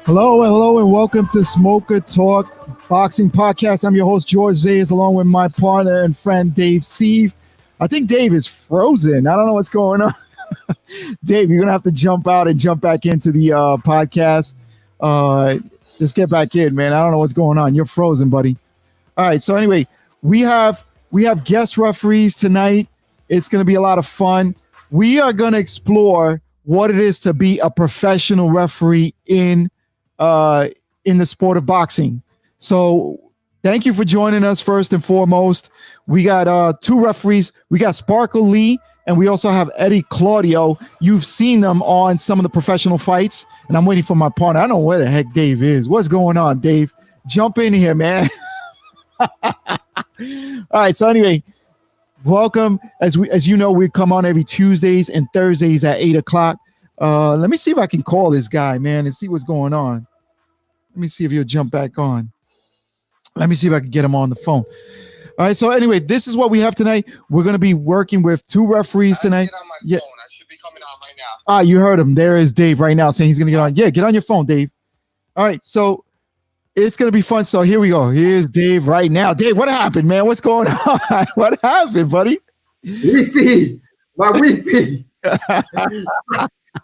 Hello, and welcome to Smokertalk Boxing Podcast. I'm your host, George Zayas, along with my partner and friend, Dave Sieve. I think Dave is frozen. I don't know what's going on. Dave, you're going to have to jump out and jump back into the podcast. Just get back in, man. I don't know what's going on. You're frozen, buddy. All right, so anyway, we have guest referees tonight. It's going to be a lot of fun. We are going to explore what it is to be a professional referee in the sport of boxing. So thank you for joining us first and foremost. We got two referees. We got Sparkle Lee and we also have Eddie Claudio. You've seen them on some of the professional fights, and I'm waiting for my partner. I don't know where the heck Dave is. What's going on, Dave? Jump in here, man. All right, so anyway, welcome. As you know, we come on every Tuesdays and Thursdays at 8 o'clock. Let me see if I can call this guy, man, and see what's going on. Let me see if he'll jump back on. Let me see if I can get him on the phone. All right, so anyway, this is what we have tonight. We're going to be working with two referees tonight. Yeah. Phone. I should be coming out right now. You heard him. There is Dave right now saying he's going to get on. Yeah, get on your phone, Dave. All right, so it's going to be fun. So here we go. Here's Dave right now. Dave, what happened, man? What's going on? What happened, buddy? Wi-Fi. My Wi-Fi.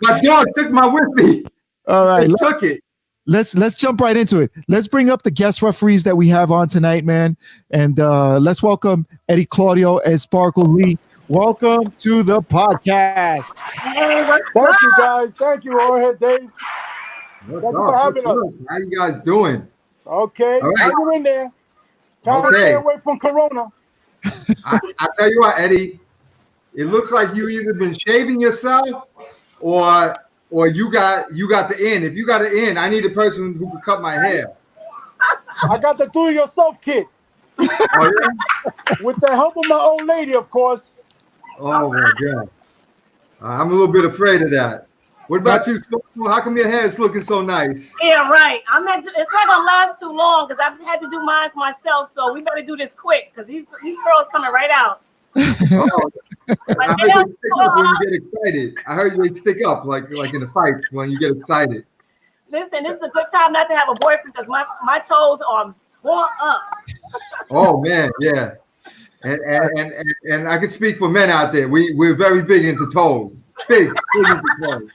My dog took my Wi-Fi. All right. He took it. Let's jump right into it. Let's bring up the guest referees that we have on tonight, man. And let's welcome Eddie Claudio and Sparkle Lee. Welcome to the podcast. Thank you, guys. Thank you, Overhead Dave. Thank you for having us. How you guys doing? Okay. All right. Hang in there. Trying to stay away from Corona. I tell you what, Eddie, it looks like you either been shaving yourself or you got the in. If you got an in, I need a person who can cut my hair. I got the do-it-yourself kit. Oh, yeah? With the help of my old lady, of course. Oh my God. I'm a little bit afraid of that. What about you, Sparkle? How come your hair is looking so nice? Yeah, right. It's not gonna last too long because I've had to do mine myself. So we better do this quick because these curls coming right out. Oh, I heard they stick up when you get excited. I heard they stick up like in the fight when you get excited. Listen, this is a good time not to have a boyfriend because my toes are torn up. Oh man, yeah. And I can speak for men out there. We're very big into toes. Big into toes.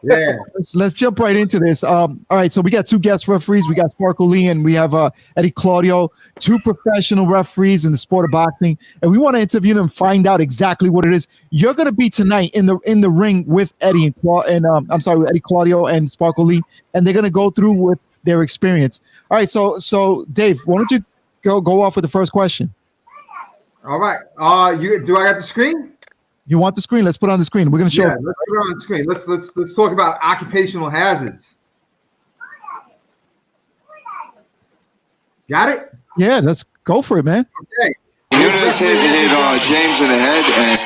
Yeah. Let's jump right into this. All right, so we got two guest referees. We got Sparkle Lee and we have Eddie Claudio, two professional referees in the sport of boxing, and we want to interview them, find out exactly what it is. You're going to be tonight in the ring with Eddie Eddie Claudio and Sparkle Lee, and they're going to go through with their experience. All right, so Dave, why don't you go off with the first question? All right. Do I got the screen? You want the screen? Let's put it on the screen. We're going to show. Yeah, let's put it on the screen. Let's talk about occupational hazards. Got it? Yeah, let's go for it, man. Okay. Eunice hit James in the head, and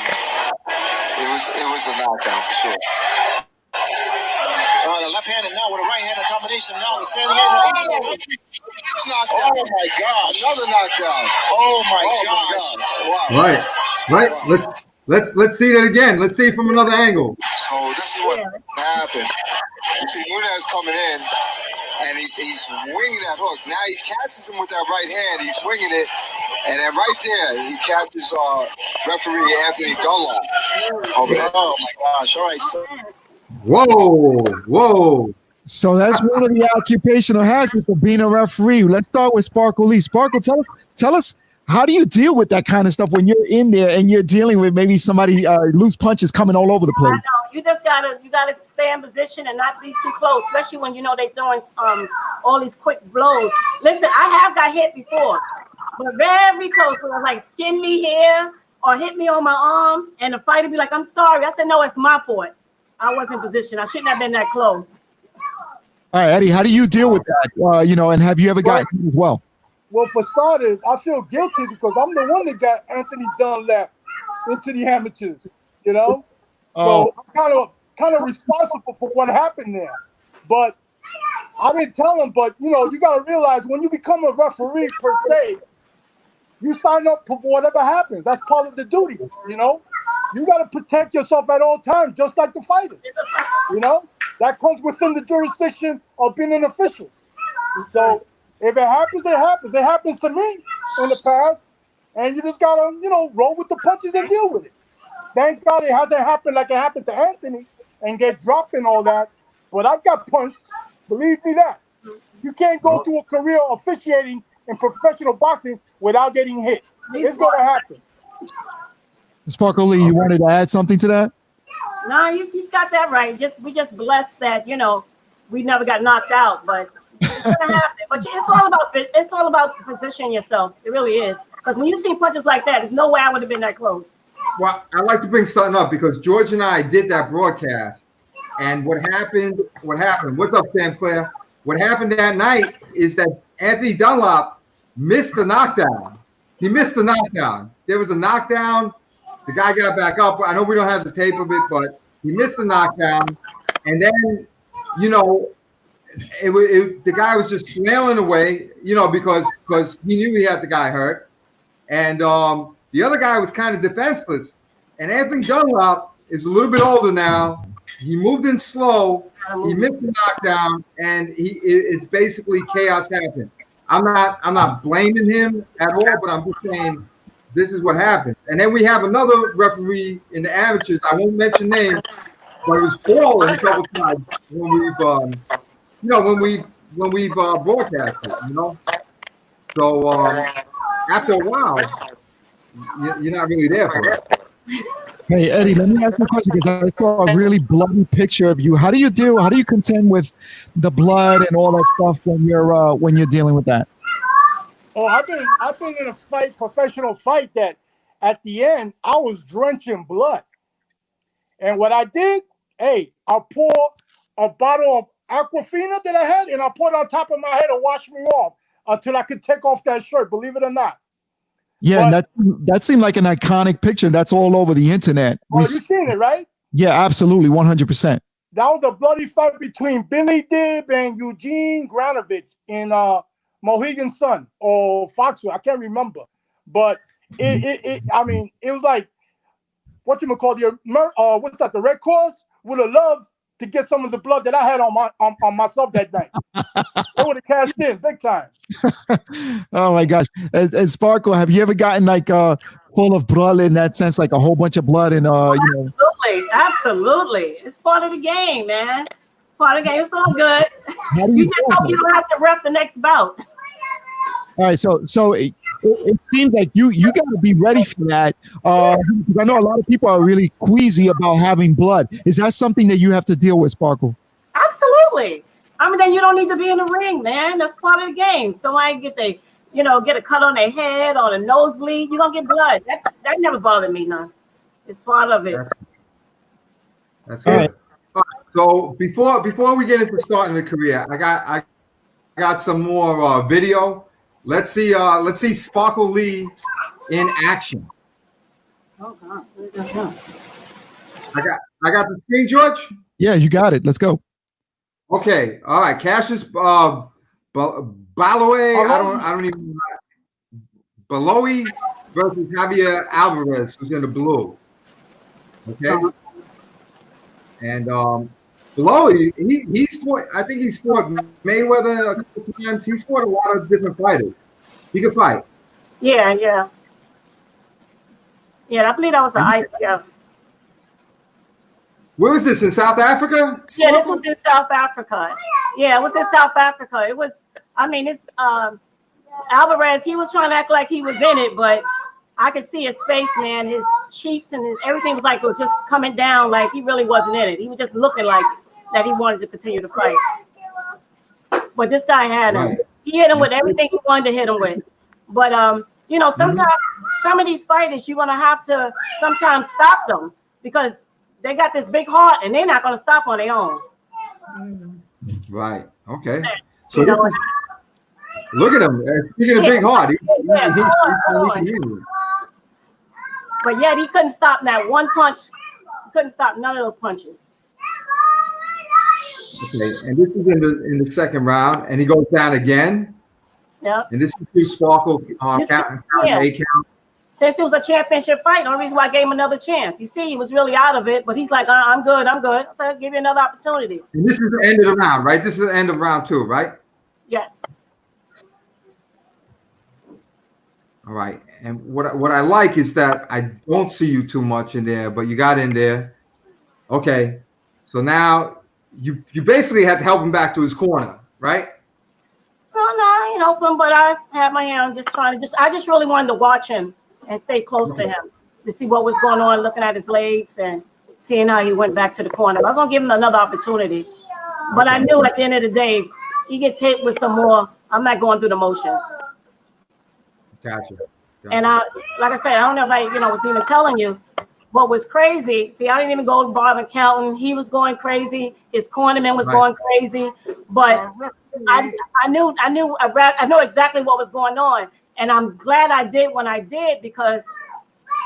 it was a knockdown for sure. The left-handed now with a right-handed combination now. The standing in. Oh my gosh! Another knockdown. Oh my gosh! Wow. Right. Let's see that again. Let's see it from another angle. So this is what happened. You see Nunez coming in, and he's winging that hook. Now he catches him with that right hand. He's winging it, and then right there he catches referee Anthony Dunlop. Oh my gosh! All right. So. Whoa. So that's one of the occupational hazards of being a referee. Let's start with Sparkle Lee. Sparkle, tell us, how do you deal with that kind of stuff when you're in there and you're dealing with maybe somebody loose punches coming all over the place? I know. You just gotta stay in position and not be too close, especially when you know they're throwing all these quick blows. Listen, I have got hit before, but very close. So like skin me here or hit me on my arm, and the fighter be like, "I'm sorry." I said, "No, it's my fault. I wasn't in position. I shouldn't have been that close." All right, Eddie, how do you deal with that? And have you ever gotten hit as well? Well, for starters, I feel guilty because I'm the one that got Anthony Dunlap into the amateurs, So I'm kind of responsible for what happened there. But I didn't tell him, but you got to realize when you become a referee per se, you sign up for whatever happens. That's part of the duties, You got to protect yourself at all times, just like the fighters, that comes within the jurisdiction of being an official. So if it happens, it happens. It happens to me in the past, and you just gotta, roll with the punches and deal with it. Thank God it hasn't happened like it happened to Anthony and get dropped and all that. But I got punched. Believe me that. You can't go through a career officiating in professional boxing without getting hit. It's gonna happen. Sparkle Lee, you wanted to add something to that? No, he's got that right. We just blessed that we never got knocked out, but it's gonna happen. But it's all about positioning yourself. It really is. Because when you see punches like that, there's no way I would have been that close. Well, I'd like to bring something up because George and I did that broadcast, and what happened? What's up, Sam Claire? What happened that night is that Anthony Dunlop missed the knockdown. He missed the knockdown. There was a knockdown. The guy got back up. I know we don't have the tape of it, but he missed the knockdown. And then, the guy was just flailing away, because he knew he had the guy hurt. And the other guy was kind of defenseless. And Anthony Dunlop is a little bit older now. He moved in slow. He missed the knockdown, and it's basically chaos happened. I'm not blaming him at all, but I'm just saying this is what happens. And then we have another referee in the amateurs. I won't mention names, but it was falling a couple times when we've broadcasted. So after a while, you're not really there for it. Hey, Eddie, let me ask you a question because I saw a really bloody picture of you. How do you contend with the blood and all that stuff when you're dealing with that? Oh, I've been in a professional fight that at the end I was drenching blood. And what I did, I poured a bottle of Aquafina that I had and I put it on top of my head to wash me off until I could take off that shirt, believe it or not. Yeah, but, and that seemed like an iconic picture. That's all over the internet. Oh, you've seen it, right? Yeah, absolutely, 100%. That was a bloody fight between Billy Dibb and Eugene Granovich in Mohegan Sun or Foxwell. I can't remember. But it was like, the Red Cross would have loved to get some of the blood that I had on myself that night. They would have cashed in big time. Oh my gosh. And Sparkle, have you ever gotten full of blood in that sense, like a whole bunch of blood and Absolutely. It's part of the game, man. Part of the game. It's all good. You just hope you don't have to rep the next bout. All right, so it seems like you got to be ready for that. I know a lot of people are really queasy about having blood. Is that something that you have to deal with, Sparkle? Absolutely. Then you don't need to be in the ring, man. That's part of the game. Somebody get a cut on their head or a nosebleed, you're gonna get blood. That never bothered me none. It's part of it. That's good. All right. So before we get into starting the career, I got some more video. Let's see Sparkle Lee in action. Oh God. I got the screen, George? Yeah, you got it. Let's go. Okay. All right. Cassius Baloy. I don't even know. Baloy versus Javier Alvarez, who's in the blue. Okay. And Baloy, he's fought. I think he's fought Mayweather a couple times. He's fought a lot of different fighters. He can fight. Yeah. I believe that was an IPF. Where was this, in South Africa? Yeah, this was in South Africa. Yeah, it was in South Africa. It was. It's Alvarez. He was trying to act like he was in it, but I could see his face, man. His cheeks and everything was like it was just coming down, like he really wasn't in it. He was just looking like that he wanted to continue to fight. But this guy had him. Right. He hit him with everything he wanted to hit him with. But sometimes some of these fighters, you're gonna have to sometimes stop them because they got this big heart and they're not gonna stop on their own. Right. Okay. So look at him. Speaking of big heart, but yet he couldn't stop that one punch. He couldn't stop none of those punches. Okay, and this is in the second round, and he goes down again. Yeah. And this is two Sparkle count. since it was a championship fight, the only reason why I gave him another chance. You see, he was really out of it, but he's like, I'm good. I said, I'll give you another opportunity. And this is the end of the round, right? This is the end of round 2, right? Yes. All right. And what I like is that I don't see you too much in there, but you got in there. Okay. So now you basically had to help him back to his corner, right? No, I ain't help him, but I had my hand just trying to I just really wanted to watch him and stay close to him to see what was going on, looking at his legs and seeing how he went back to the corner. I was gonna give him another opportunity, but I knew at the end of the day, he gets hit with some more. I'm not going through the motion. Gotcha. And like I said, I don't know if I, was even telling you what was crazy. See, I didn't even go to Bob Kelton. He was going crazy. His cornerman was going crazy. But I know exactly what was going on. And I'm glad I did when I did, because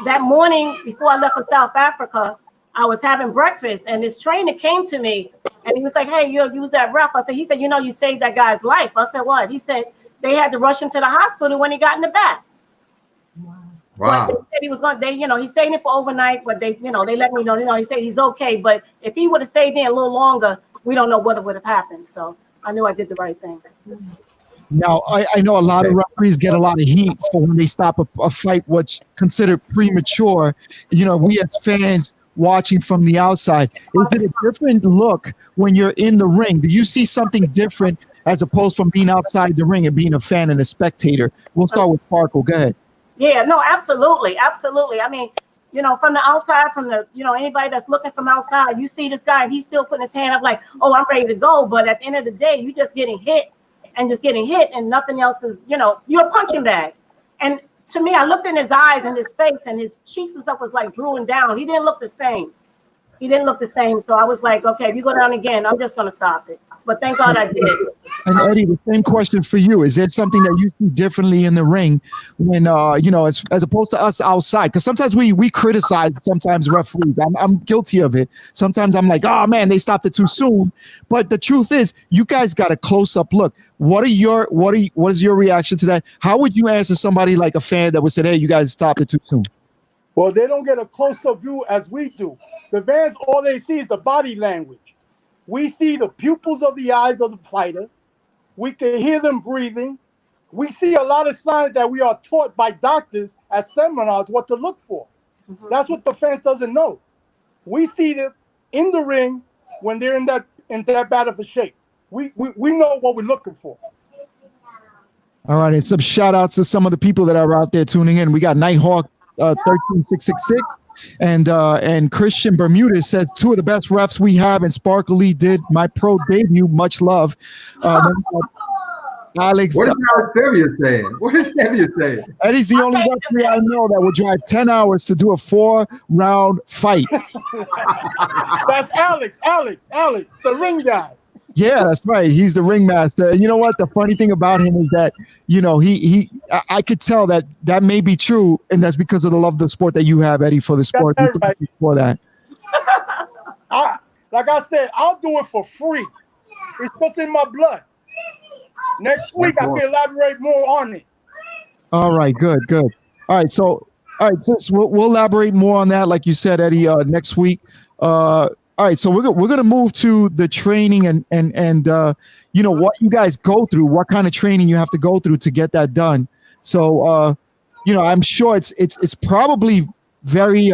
that morning before I left for South Africa, I was having breakfast and this trainer came to me and he was like, hey, you'll use that ref. He said, you saved that guy's life. I said, what? He said, they had to rush him to the hospital when he got in the back. Wow. They said he was going. He's staying it for overnight, but they let me know. He said he's okay, but if he would have stayed there a little longer, we don't know what would have happened. So I knew I did the right thing. Now I know a lot of referees get a lot of heat for when they stop a fight what's considered premature. We as fans watching from the outside, is it a different look when you're in the ring? Do you see something different as opposed from being outside the ring and being a fan and a spectator? We'll start with Sparkle. Go ahead. Yeah, no, absolutely. I mean, from the outside, from the, anybody that's looking from outside, you see this guy and he's still putting his hand up like, oh, I'm ready to go. But at the end of the day, you just getting hit and nothing else is, you're a punching bag. And to me, I looked in his eyes and his face and his cheeks and stuff was like drooling down. He didn't look the same. So I was like, okay, if you go down again, I'm just going to stop it. But thank God I did. And Eddie, the same question for you. Is there something that you see differently in the ring when, as opposed to us outside? Because sometimes we criticize sometimes referees. I'm guilty of it. Sometimes I'm like, oh, man, they stopped it too soon. But the truth is, you guys got a close-up look. What is your reaction to that? How would you answer somebody like a fan that would say, hey, you guys stopped it too soon? Well, they don't get a close-up view as we do. The fans, all they see is the body language. We see the pupils of the eyes of the fighter. We can hear them breathing. We see a lot of signs that we are taught by doctors at seminars what to look for. Mm-hmm. That's what the fans doesn't know. We see them in the ring when they're in that bad of a shape. We know what we're looking for. All right, and some shout outs to some of the people that are out there tuning in. We got Nighthawk 13666. And Christian Bermudez says 2 of the best refs we have, and Sparkle Lee did my pro debut. Much love. Alex. What is Stevia saying? What is Stevia saying? Eddie's the only referee I know that will drive 10 hours to do a 4-round fight. That's Alex, the ring guy. Yeah, that's right. He's the ringmaster. And you know what? The funny thing about him is that, I could tell that may be true, and that's because of the love of the sport that you have, Eddie, for the sport. Right. For that. Like I said, I'll do it for free. It's just in my blood. Next week, I can elaborate more on it. All right, good. All right, so we'll elaborate more on that, like you said, Eddie, next week. All right, so we're gonna move to the training and what you guys go through, what kind of training you have to go through to get that done. So I'm sure it's probably very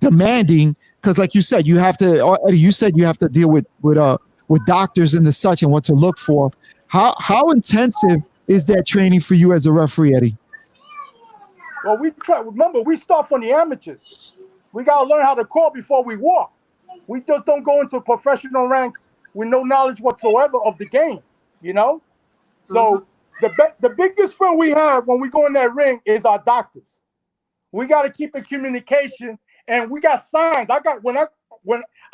demanding, because like you said, you have to. Eddie, you said you have to deal with doctors and the such and what to look for. How intensive is that training for you as a referee, Eddie? Well, remember, we start from the amateurs. We got to learn how to call before we walk. We just don't go into professional ranks with no knowledge whatsoever of the game, So the biggest friend we have when we go in that ring is our doctors. We got to keep in communication, and we got signs. When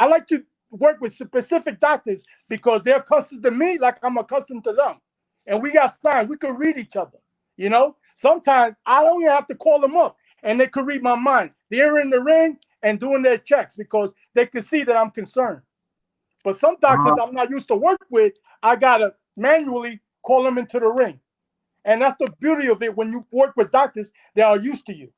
I like to work with specific doctors because they're accustomed to me like I'm accustomed to them. And we got signs. We can read each other, Sometimes I don't even have to call them up, and they could read my mind. They're in the ring and doing their checks because they can see that I'm concerned. But some doctors I'm not used to work with, I got to manually call them into the ring. And that's the beauty of it when you work with doctors that are used to you.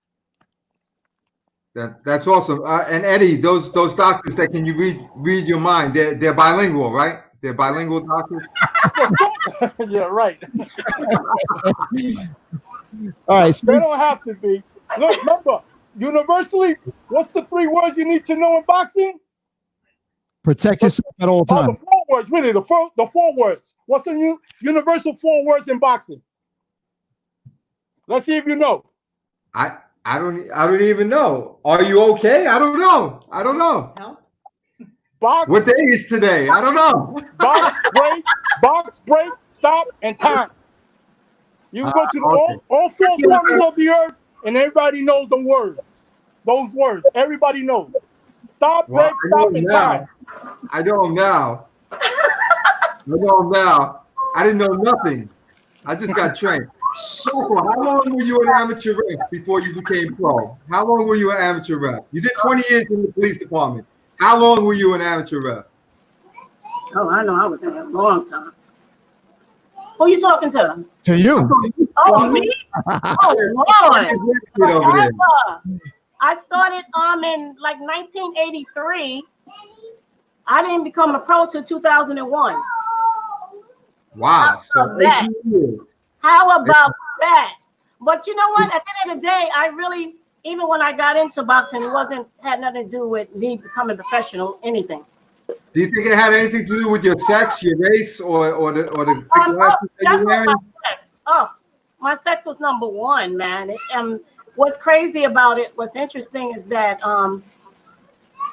That's awesome. And Eddie, those doctors that can you read your mind? They're bilingual, right? They're bilingual doctors. Yeah, right. All right. They don't have to be. Look, remember, universally, what's the 3 words you need to know in boxing? Protect yourself at all Oh, times. the 4 words, really, the 4 words. What's the universal 4 words in boxing? Let's see if you know. I don't even know. Are you okay? I don't know. No. Box. What day is today? I don't know. Box, break, stop, and time. You can go to Okay. all 4 corners of the earth, and everybody knows the words. Those words, everybody knows. Stop, break, stop, and time. I know them now. I didn't know nothing. I just got trained. So, how long were you an amateur ref before you became pro? How long were you an amateur ref? You did 20 years in the police department. How long were you an amateur ref? Oh, I know I was in a long time. Who you talking to? To you. Oh, me? Oh, Lord. Forever. I started in like 1983. I didn't become a pro till 2001. Wow. So 18 years. How about that? But you know what? At the end of the day, I really, even when I got into boxing, it had nothing to do with me becoming professional, anything. Do you think it had anything to do with your sex, your race, or the glasses that you're wearing? My sex was number one, man. What's crazy about it, what's interesting is that,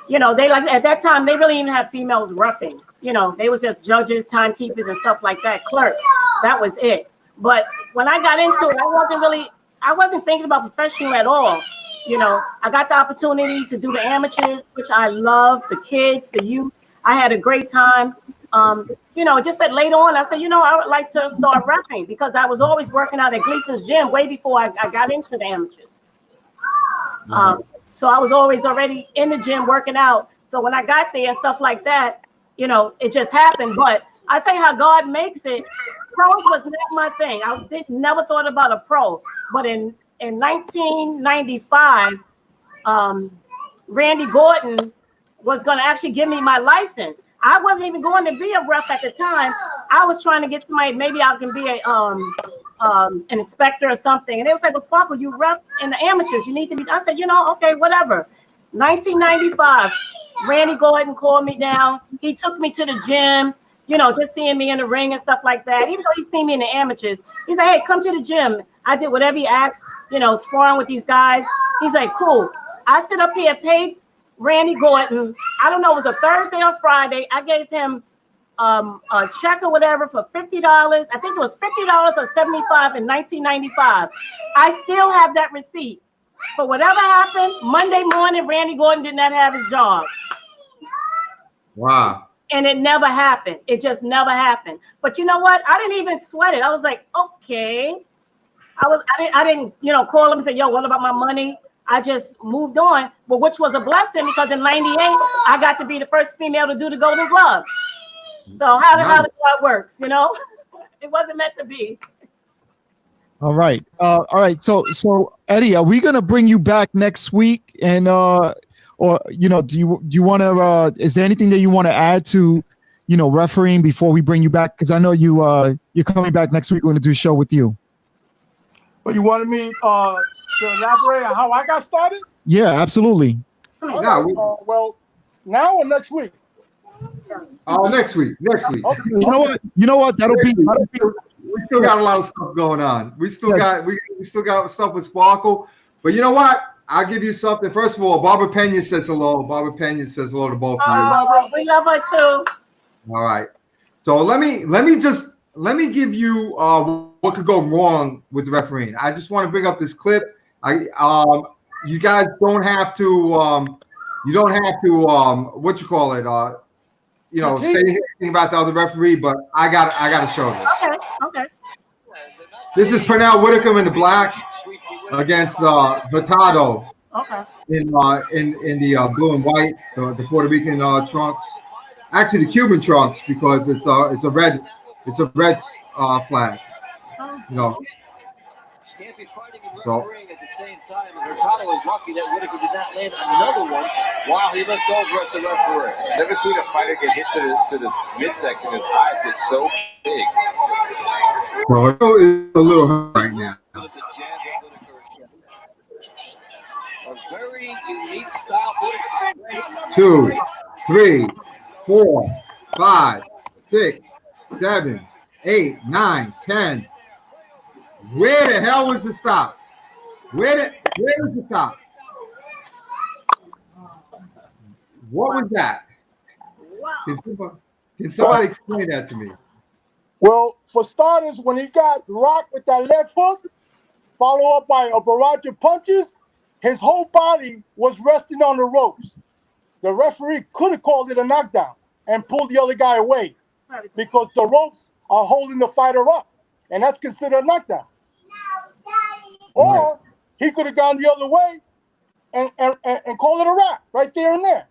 they at that time, they really didn't have females roughing. They was just judges, timekeepers, and stuff like that, clerks. That was it. But when I got into it, I wasn't thinking about professional at all. I got the opportunity to do the amateurs, which I love, the kids, the youth. I had a great time. Just that later on, I said, I would like to start rapping because I was always working out at Gleason's gym way before I got into the amateurs. So I was always already in the gym working out. So when I got there and stuff like that, it just happened. But I tell you how God makes it. Pros was not my thing. I never thought about a pro. But in 1995, Randy Gordon was going to actually give me my license. I wasn't even going to be a rep at the time. I was trying to get somebody, maybe I can be an inspector or something. And they was like, well, Sparkle, you rep in the amateurs. You need to be. I said, okay, whatever. 1995, Randy Gordon called me down. He took me to the gym, just seeing me in the ring and stuff like that. Even though he's seen me in the amateurs, he said, hey, come to the gym. I did whatever he asked, sparring with these guys. He's like, cool. I sit up here, paid Randy Gordon, I don't know, it was a Thursday or Friday. I gave him a check or whatever for $50. I think it was $50 or $75 in 1995. I still have that receipt. But whatever happened, Monday morning, Randy Gordon did not have his job. Wow. And it never happened. It just never happened. But you know what? I didn't even sweat it. I was like, okay. I didn't call him and say, yo, what about my money? I just moved on, but which was a blessing because in '98 I got to be the first female to do the Golden Gloves. So how the God works, it wasn't meant to be. All right. So Eddie, are we gonna bring you back next week? And or do you want to? Is there anything that you want to add to, refereeing before we bring you back? Because I know you're coming back next week. We're gonna do a show with you. But you wanted me to elaborate on how I got started? Yeah, absolutely. Right. Well, now or next week? Next week. Okay. You know what? That'll be. We still got a lot of stuff going on. We still got stuff with Sparkle. But you know what? I'll give you something. First of all, Barbara Pena says hello. Barbara Pena says hello to both of you. We love her too. All right. So let me give you what could go wrong with the refereeing. I just want to bring up this clip. You guys don't have to what you call it, say anything about the other referee, but I gotta show this. Okay. This is Pernell Whitaker in the black against Hurtado in the blue and white, the Puerto Rican trunks. Actually, the Cuban trunks because it's a red flag. So at the same time, and Hurtado was lucky that Whitaker did not land another one while he looked over at the referee. Never seen a fighter get hit to this midsection. His eyes get so big. Claudio is a little hurt right now. A very unique style. 2, 3, 4, 5, 6, 7, 8, 9, 10. Where the hell was the stop? Where was the stop? What was that? Can somebody explain that to me? Well, for starters, when he got rocked with that left hook, followed up by a barrage of punches, his whole body was resting on the ropes. The referee could have called it a knockdown and pulled the other guy away because the ropes are holding the fighter up, and that's considered a knockdown. Or he could have gone the other way and called it a wrap right there and there.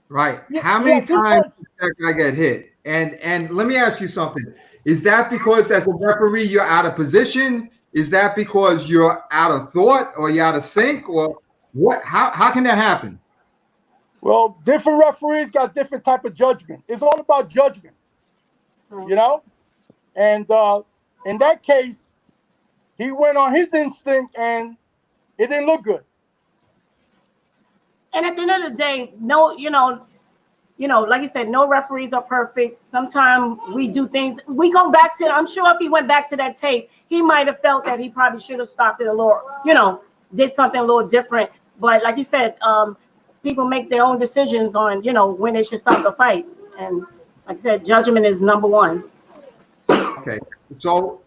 Right. How many times did that guy get hit? And let me ask you something. Is that because as a referee you're out of position? Is that because you're out of thought or you're out of sync? Or what? How can that happen? Well, different referees got different type of judgment. It's all about judgment, you know? And in that case, he went on his instinct and it didn't look good. And at the end of the day, like you said, no referees are perfect. Sometimes we do things. We go back to, I'm sure if he went back to that tape, he might have felt that he probably should have stopped it a little, did something a little different. But like you said, people make their own decisions on, when they should stop the fight. And like I said, judgment is number one. Okay. So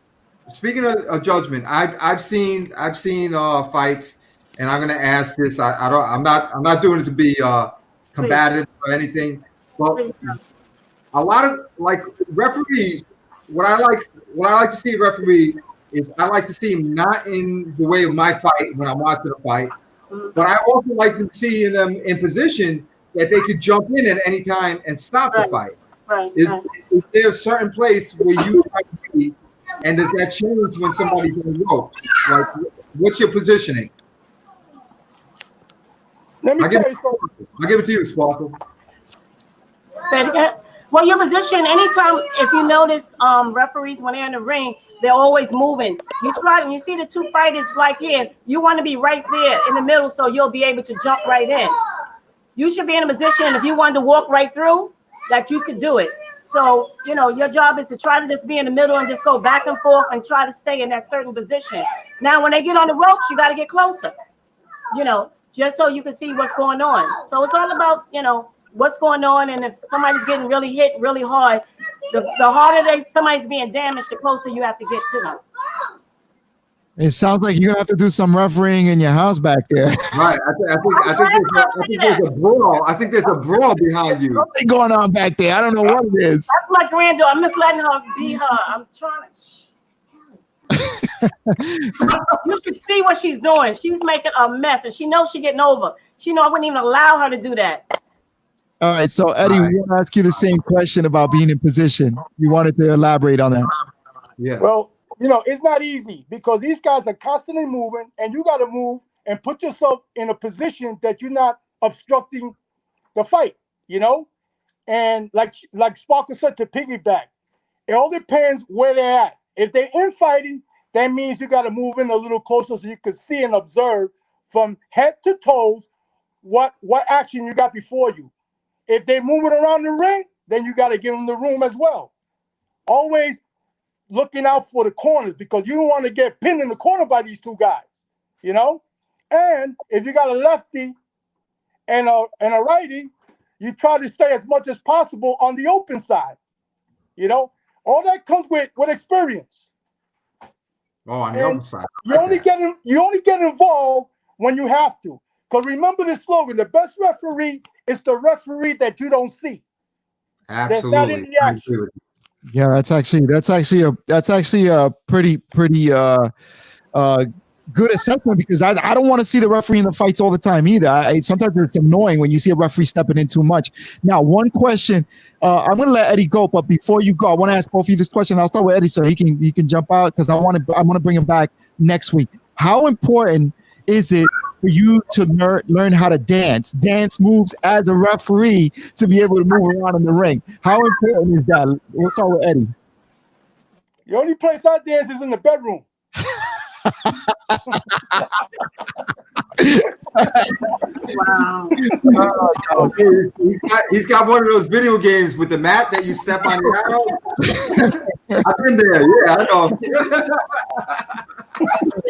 speaking of judgment, I've seen fights, and I'm going to ask this. I'm not doing it to be combative or anything, but a lot of referees. What I like to see a referee is I like to see him not in the way of my fight when I'm watching a fight, but I also like to see them in position that they could jump in at any time and stop the fight. Right. Is there a certain place where you try to be, and does that change when somebody's on the rope? Like, what's your positioning? Let me tell you something. I'll give it to you, Sparkle. Say it again. Well, your position, anytime, if you notice referees when they're in the ring, they're always moving. You try and you see the two fighters like here, you want to be right there in the middle so you'll be able to jump right in. You should be in a position, if you wanted to walk right through, that you could do it. So, your job is to try to just be in the middle and just go back and forth and try to stay in that certain position. Now, when they get on the ropes, you got to get closer, just so you can see what's going on. So it's all about, what's going on. And if somebody's getting really hit really hard, the harder somebody's being damaged, the closer you have to get to them. It sounds like you're gonna have to do some refereeing in your house back there. Right. I think there's a brawl. I think there's a brawl behind you. Something going on back there. I don't know what it is. That's my granddaughter. I'm just letting her be her. I'm trying to. You should see what she's doing. She's making a mess, and she knows she's getting over. She knows I wouldn't even allow her to do that. All right. So Eddie, we want to ask you the same question about being in position. You wanted to elaborate on that. Yeah. Well, it's not easy because these guys are constantly moving, and you got to move and put yourself in a position that you're not obstructing the fight, And like Sparkle said, to piggyback, it all depends where they're at. If they're infighting, that means you got to move in a little closer so you can see and observe from head to toes what action you got before you. If they're moving around the ring, then you got to give them the room as well. Always looking out for the corners because you don't want to get pinned in the corner by these two guys, And if you got a lefty and a righty, you try to stay as much as possible on the open side. All that comes with experience. Oh, on the open side. You only get involved when you have to. Because remember this slogan: the best referee is the referee that you don't see. Absolutely. That's not in the action. Yeah, that's actually a pretty good assessment because I don't want to see the referee in the fights all the time either. Sometimes it's annoying when you see a referee stepping in too much. Now, one question, I'm going to let Eddie go, but before you go, I want to ask both of you this question. I'll start with Eddie so he can jump out because I want to bring him back next week. How important is it for you to learn how to dance moves as a referee to be able to move around in the ring? How important is that? We'll start with Eddie. The only place I dance is in the bedroom. Wow. He's got one of those video games with the mat that you step on your arrow. I've been there. Yeah, I know.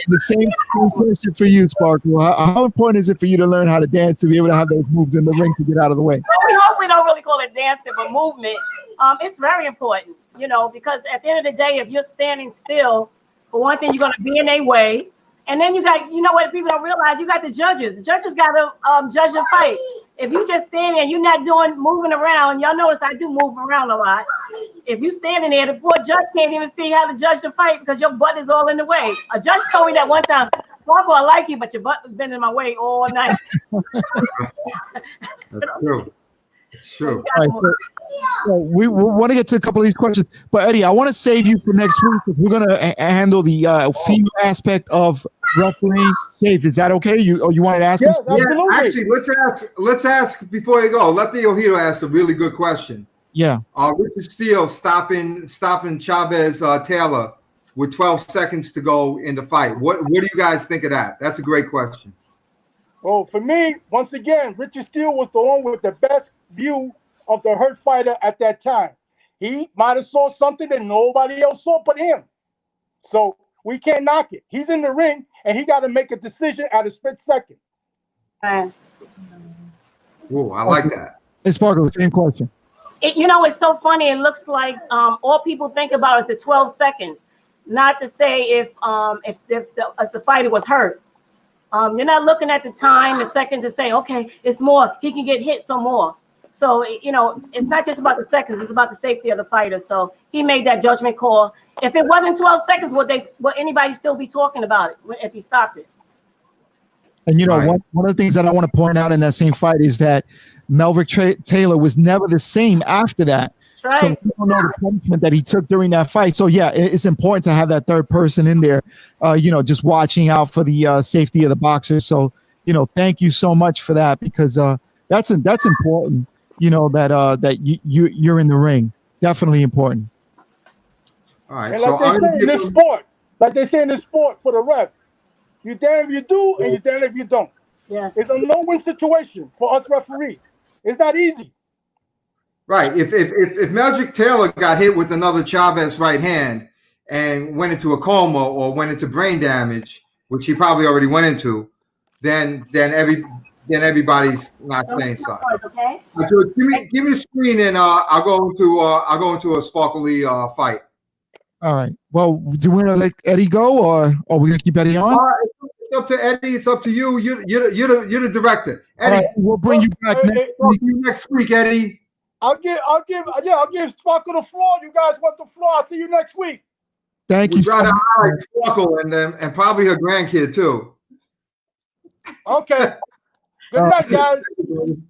The same question for you, Sparkle. How important is it for you to learn how to dance to be able to have those moves in the ring to get out of the way? Well, we hope we don't really call it dancing, but movement. It's very important, because at the end of the day, if you're standing still, for one thing, you're going to be in their way. And then you got, what people don't realize, you got the judges. The judges got to judge a fight. If you just standing and you're not moving around, y'all notice I do move around a lot. If you standing there, the poor judge can't even see how to judge the fight because your butt is all in the way. A judge told me that one time, Marco, I like you, but your butt has been in my way all night. That's true. It's true. All right, so we want to get to a couple of these questions, but Eddie, I want to save you for next week because we're going to handle the female aspect of refereeing. Dave, is that okay? You wanted to ask? Yes, Yeah, actually, let's ask before you go. Lefty Ojito asked a really good question. Yeah. Richard Steele stopping Chavez Taylor with 12 seconds to go in the fight. What do you guys think of that? That's a great question. Well, for me, once again, Richard Steele was the one with the best view of the hurt fighter at that time. He might have saw something that nobody else saw but him. So we can't knock it. He's in the ring, and he got to make a decision at a split second. Oh, I like that. Hey, Sparkle, the same question. It's so funny. It looks like all people think about is the 12 seconds, not to say if the fighter was hurt. You're not looking at the time, the seconds, to say, okay, it's more. He can get hit some more. So, it's not just about the seconds. It's about the safety of the fighter. So he made that judgment call. If it wasn't 12 seconds, would anybody still be talking about it if he stopped it? And, Right. one of the things that I want to point out in that same fight is that Melvick Taylor was never the same after that. That's right. So we don't know the punishment that he took during that fight. So, yeah, it's important to have that third person in there, just watching out for the safety of the boxer. So, thank you so much for that because that's important, that you're in the ring. Definitely important. All right. And So like they say in this sport, for the ref, you damn if you do and you damn if you don't. Yeah. It's a no-win situation for us referees. It's not easy. right. If Magic Taylor got hit with another Chavez right hand and went into a coma or went into brain damage, which he probably already went into, then everybody's not saying something. Okay. So give me the screen and I'll go into a sparkly fight. All right. Well, do we want to let Eddie go or are we going to keep Eddie on? It's up to Eddie. It's up to you. You're the director. Eddie, All right, we'll bring you back next week, Eddie. I'll give Sparkle the floor. You guys want the floor? I'll see you next week. Thank We you. try to highlight Sparkle and probably her grandkid too. Okay. Good night, guys.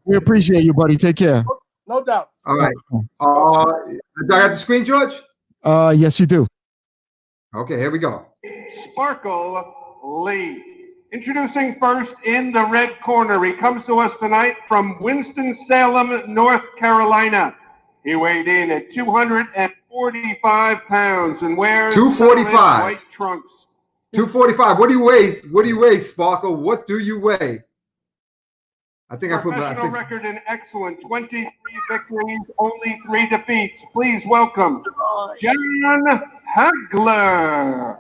We appreciate you, buddy. Take care. No doubt. All right. Do I have the screen, George? Yes, you do. Okay, here we go. Sparkle Lee. Introducing first in the red corner. He comes to us tonight from Winston-Salem, North Carolina. He weighed in at 245 pounds and wears 245. white trunks. 245. What do you weigh, Sparkle? What do you weigh? I think I put my Professional record in excellent. 23 victories, only 3 defeats. Please welcome John Hagler.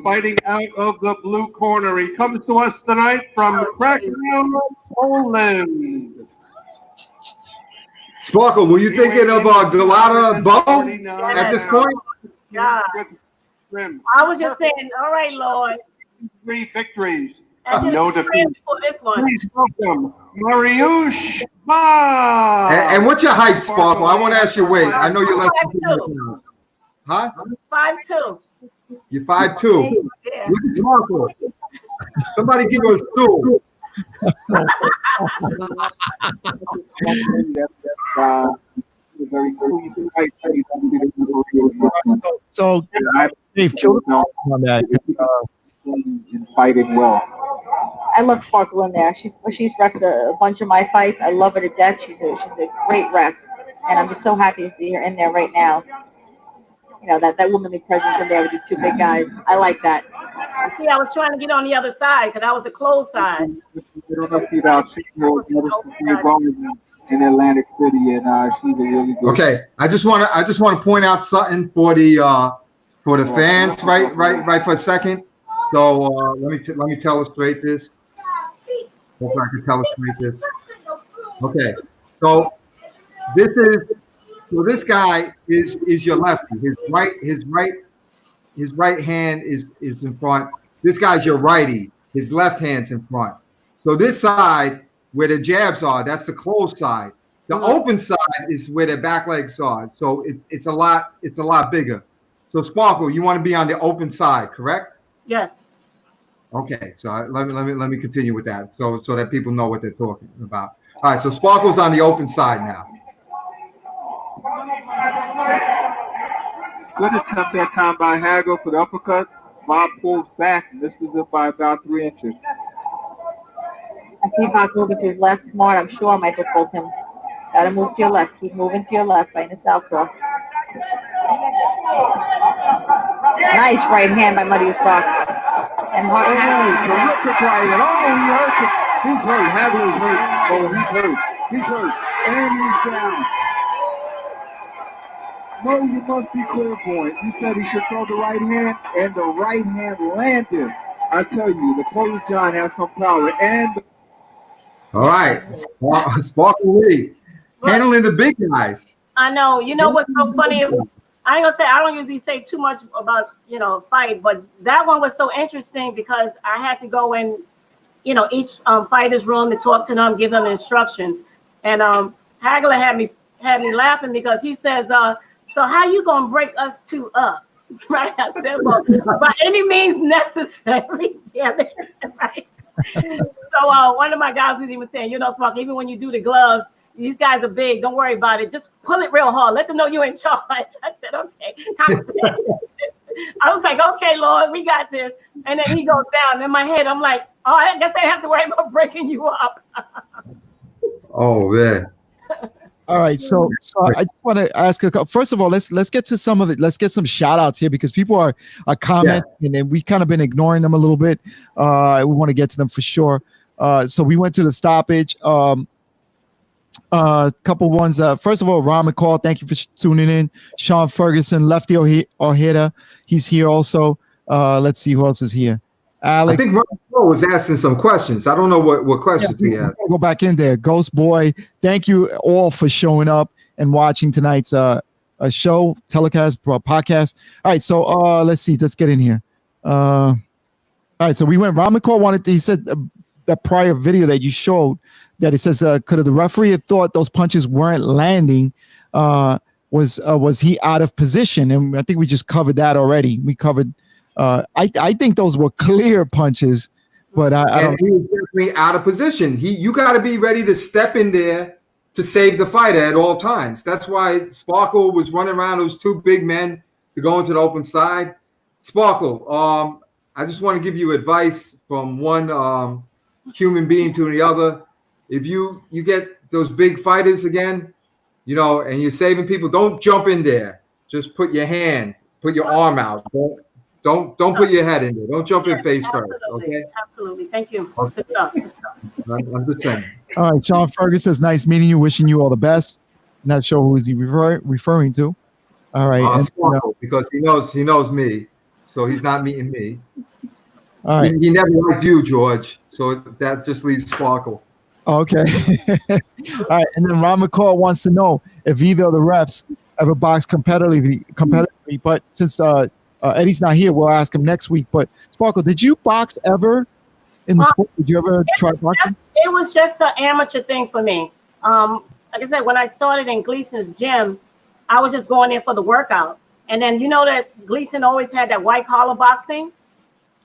Fighting out of the blue corner. He comes to us tonight from Krakow, Poland. Sparkle, were you thinking of Galata Bow at this point? God. I was just saying, all right, Lord. 3 victories, And no defeats. for this one. Please welcome Mariusz Bach. And what's your height, Sparkle? I want to ask your weight. I know you're less than 5'2". Huh? 5'2". You're 5'2". Yeah. Look at Sparkle. Somebody give us 2. So Dave, kill the on that. fighting well. I love Sparkle in there. She's wrecked a bunch of my fights. I love her to death. She's a great ref, and I'm just so happy to see her in there right now. You know, that womanly presence in there with these two big guys. I like that. See, I was trying to get on the other side because I was the closed side. I don't know if you've seen her in Atlantic City, and she's a really good. Okay, I just want to point out something for the fans, right for a second. So let me illustrate this. Hope I can illustrate this. Okay, so this guy is your lefty. His right hand is in front. This guy's your righty. His left hand's in front. So this side where the jabs are, that's the closed side. The open side is where the back legs are. So it's a lot bigger. So Sparkle, you want to be on the open side, correct? Yes. Okay, so let me continue with that, so that people know what they're talking about. All right, so Sparkle's on the open side now. Good attempt that time by Hagel for the uppercut. Bob pulls back and misses it by about 3 inches. I see Bob moving to his left. Smart. I'm sure Michael told him. Gotta move to your left. Keep moving to your left. Fighting the southpaw. Nice right hand by Muddy Fox. And hard terrific right hand. Oh, he hurts it. He's hurt. Hagel is hurt. Oh, he's hurt. He's hurt. And he's down. No, you must be clairvoyant. You said he should throw the right hand, and the right hand landed. I tell you, the closed John has some power. And all right, Sparkle Lee handling the big guys. I know. You know what's so funny? I ain't gonna say I don't usually say too much about fight, but that one was so interesting because I had to go in, each fighter's room to talk to them, give them instructions, and Hagler had me laughing because he says, "So how you gonna break us two up?" Right? I said, "Well, by any means necessary." Damn it, right? So one of my guys was even saying, Spark, even when you do the gloves, these guys are big. Don't worry about it. Just pull it real hard. Let them know you're in charge. I said, okay. I was like, okay, Lord, we got this. And then he goes down. In my head, I'm like, oh, I guess I have to worry about breaking you up. Oh, man. All right, so I just want to ask a couple. First of all, let's get to some of it. Let's get some shout outs here because people are commenting and we kind of been ignoring them a little bit. We want to get to them for sure. So we went to the stoppage. Couple ones. First of all, Ron McCall, thank you for tuning in. Sean Ferguson, Lefty Ojeda, he's here also. Let's see who else is here. Alex. I think Ron McCall was asking some questions. I don't know what questions he had. Go back in there. Ghost Boy, thank you all for showing up and watching tonight's show, telecast, podcast. All right, so let's see. Let's get in here. All right, so we went. Ron McCall he said that prior video that you showed that it says could have the referee have thought those punches weren't landing? Was he out of position? And I think we just covered that already. We covered. I think those were clear punches, but I don't. He was definitely out of position. You got to be ready to step in there to save the fighter at all times. That's why Sparkle was running around those two big men to go into the open side. Sparkle, I just want to give you advice from one human being to the other. If you get those big fighters again, and you're saving people, don't jump in there. Just put your arm out. Don't put your head in there. Don't jump in face first. Okay. Absolutely. Thank you. Okay. Good stuff. I'm just saying. All right. Sean Ferguson says, nice meeting you. Wishing you all the best. Not sure who is he referring to. All right. Sparkle, because he knows me, so he's not meeting me. All right. He never liked you, George. So that just leaves Sparkle. Okay. All right. And then Ron McCall wants to know if either of the refs ever boxed competitively. But since Eddie's not here, we'll ask him next week. But Sparkle, did you box ever in the sport? Did you ever try boxing? It was just an amateur thing for me. Like I said, when I started in Gleason's gym, I was just going there for the workout. And then that Gleason always had that white collar boxing.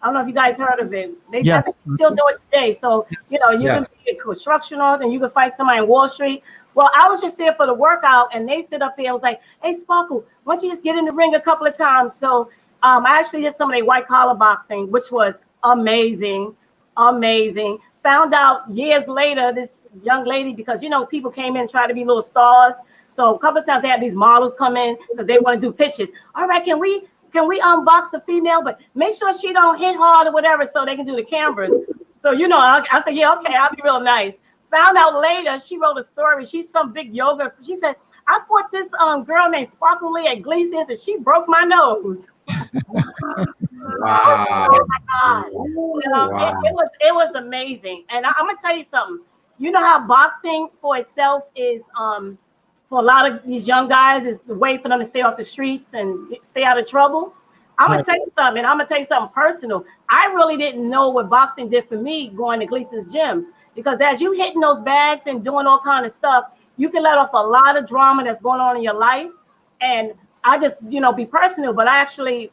I don't know if you guys heard of it. They still do it today. So, you can be a constructional and you can fight somebody in Wall Street. Well, I was just there for the workout and they sit up there. I was like, hey, Sparkle, why don't you just get in the ring a couple of times? So I actually did some of their white collar boxing, which was amazing, amazing. Found out years later, this young lady, because you know people came in and tried to be little stars. So a couple of times they had these models come in because they want to do pictures. All right, can we unbox a female, but make sure she don't hit hard or whatever, so they can do the cameras. So you know, I said, yeah, okay, I'll be real nice. Found out later, she wrote a story. She's some big yoga. She said, I fought this girl named Sparkly at Gleason's, and she broke my nose. Wow. Oh my God. Wow. It was amazing. And I'm gonna tell you something. You know how boxing for itself is for a lot of these young guys is the way for them to stay off the streets and stay out of trouble. I'm gonna tell you something, I'm gonna tell you something personal. I really didn't know what boxing did for me going to Gleason's gym, because as you hitting those bags and doing all kind of stuff, you can let off a lot of drama that's going on in your life. And I just, you know, be personal, but I actually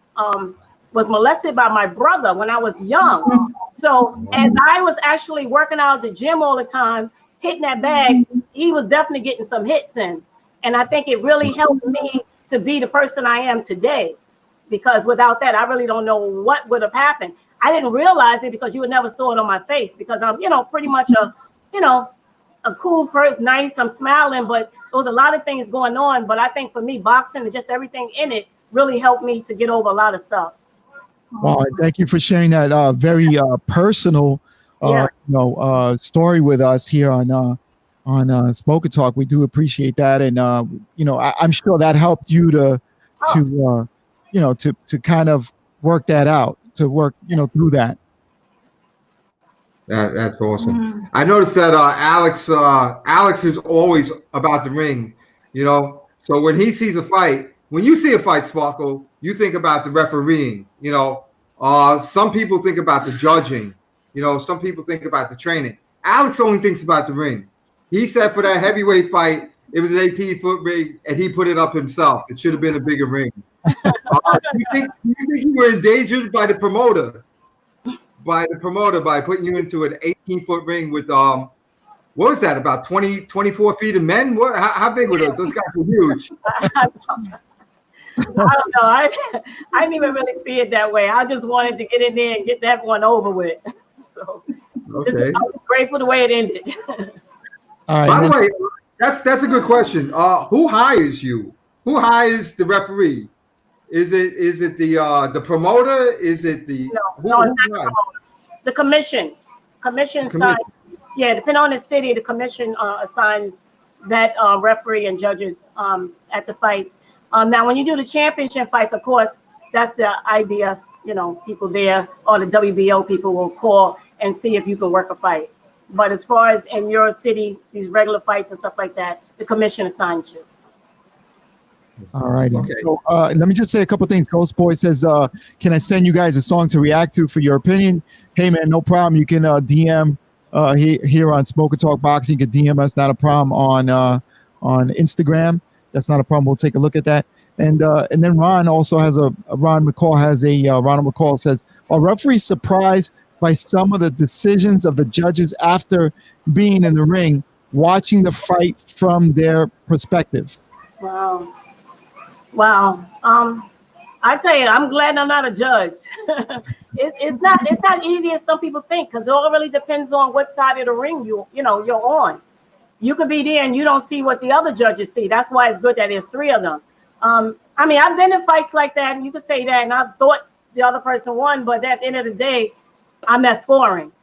was molested by my brother when I was young. So as I was actually working out at the gym all the time, hitting that bag, he was definitely getting some hits in. And I think it really helped me to be the person I am today, because without that, I really don't know what would have happened. I didn't realize it because you would never saw it on my face, because I'm, you know, pretty much a cool person, nice, I'm smiling, but there was a lot of things going on. But I think for me, boxing and just everything in it really helped me to get over a lot of stuff. Well, thank you for sharing that very personal story with us here on Smoker Talk. We do appreciate that, and I'm sure that helped you to kind of work that out, to work through that. That's awesome. I noticed that Alex is always about the ring, So when he sees a fight, when you see a fight, Sparkle, you think about the refereeing. Some people think about the judging. Some people think about the training. Alex only thinks about the ring. He said for that heavyweight fight, it was an 18-foot ring, and he put it up himself. It should have been a bigger ring. Do you think you were endangered by the promoter? By putting you into an 18-foot ring with what was that, about 24 feet of men? How big were those? Those guys were huge. I don't know. I didn't even really see it that way. I just wanted to get in there and get that one over with. So okay. I was grateful the way it ended. All right, by the way, that's a good question. Who hires you? Who hires the referee? Is it the promoter? Is it the no, it's not the promoter. The commission. Commission signs. Yeah, depending on the city, the commission assigns that referee and judges at the fights. Now, when you do the championship fights, of course, that's the idea. People there, or the WBO people will call and see if you can work a fight. But as far as in your city, these regular fights and stuff like that, the commission assigns you. All right. Okay. So let me just say a couple things. Ghost Boy says, can I send you guys a song to react to for your opinion? Hey, man, no problem. You can DM here on Smoker Talk Boxing. You can DM us. Not a problem on Instagram. That's not a problem. We'll take a look at that. And then Ron also has Ronald McCall says, are referees surprised by some of the decisions of the judges after being in the ring, watching the fight from their perspective? Wow. I tell you, I'm glad I'm not a judge. It's not easy as some people think, because it all really depends on what side of the ring you're on. You could be there and you don't see what the other judges see. That's why it's good that there's three of them. I mean, I've been in fights like that, and you could say that, and I thought the other person won, but at the end of the day, I'm not scoring.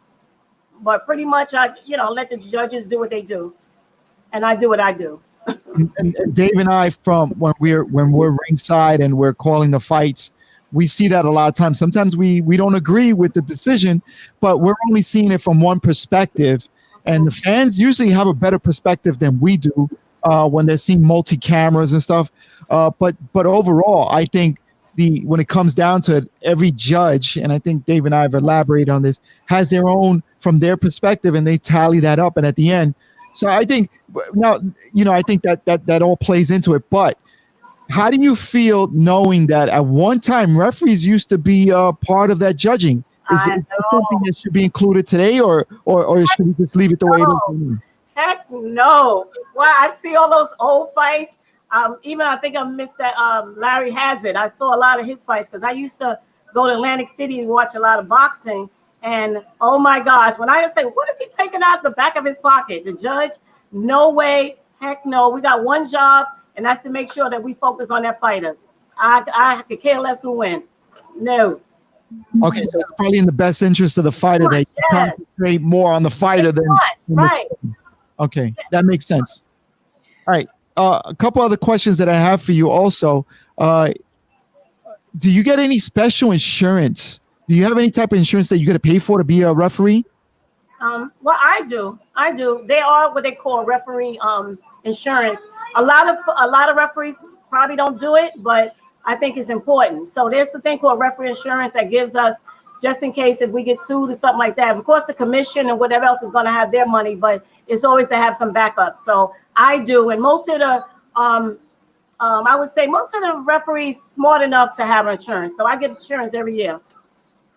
But pretty much, I let the judges do what they do, and I do what I do. And Dave and I, from when we're ringside and we're calling the fights, we see that a lot of times. Sometimes we don't agree with the decision, but we're only seeing it from one perspective, and the fans usually have a better perspective than we do when they're seeing multi cameras and stuff. But overall, I think when it comes down to it, every judge, and I think Dave and I have elaborated on this, has their own from their perspective, and they tally that up, and at the end. So I think now, I think that all plays into it. But how do you feel knowing that at one time referees used to be part of that judging? Is it something that should be included today, or should we just leave it the way it is? Heck no. Well, I see all those old fights. Even I think I missed that Larry Hazard. I saw a lot of his fights because I used to go to Atlantic City and watch a lot of boxing. And oh my gosh, when I say, what is he taking out the back of his pocket? The judge, no way, heck no. We got one job, and that's to make sure that we focus on that fighter. I could care less who wins. No. Okay, so it's probably in the best interest of the fighter that you concentrate more on the fighter than right. Okay, that makes sense. All right, a couple other questions that I have for you also. Do you get any special insurance? Do you have any type of insurance that you got to pay for to be a referee? Well, I do. They are what they call referee insurance. A lot of referees probably don't do it, but I think it's important. So there's a thing called referee insurance that gives us, just in case if we get sued or something like that. Of course, the commission and whatever else is going to have their money, but it's always to have some backup. So I do, and most of the I would say most of the referees smart enough to have insurance. So I get insurance every year.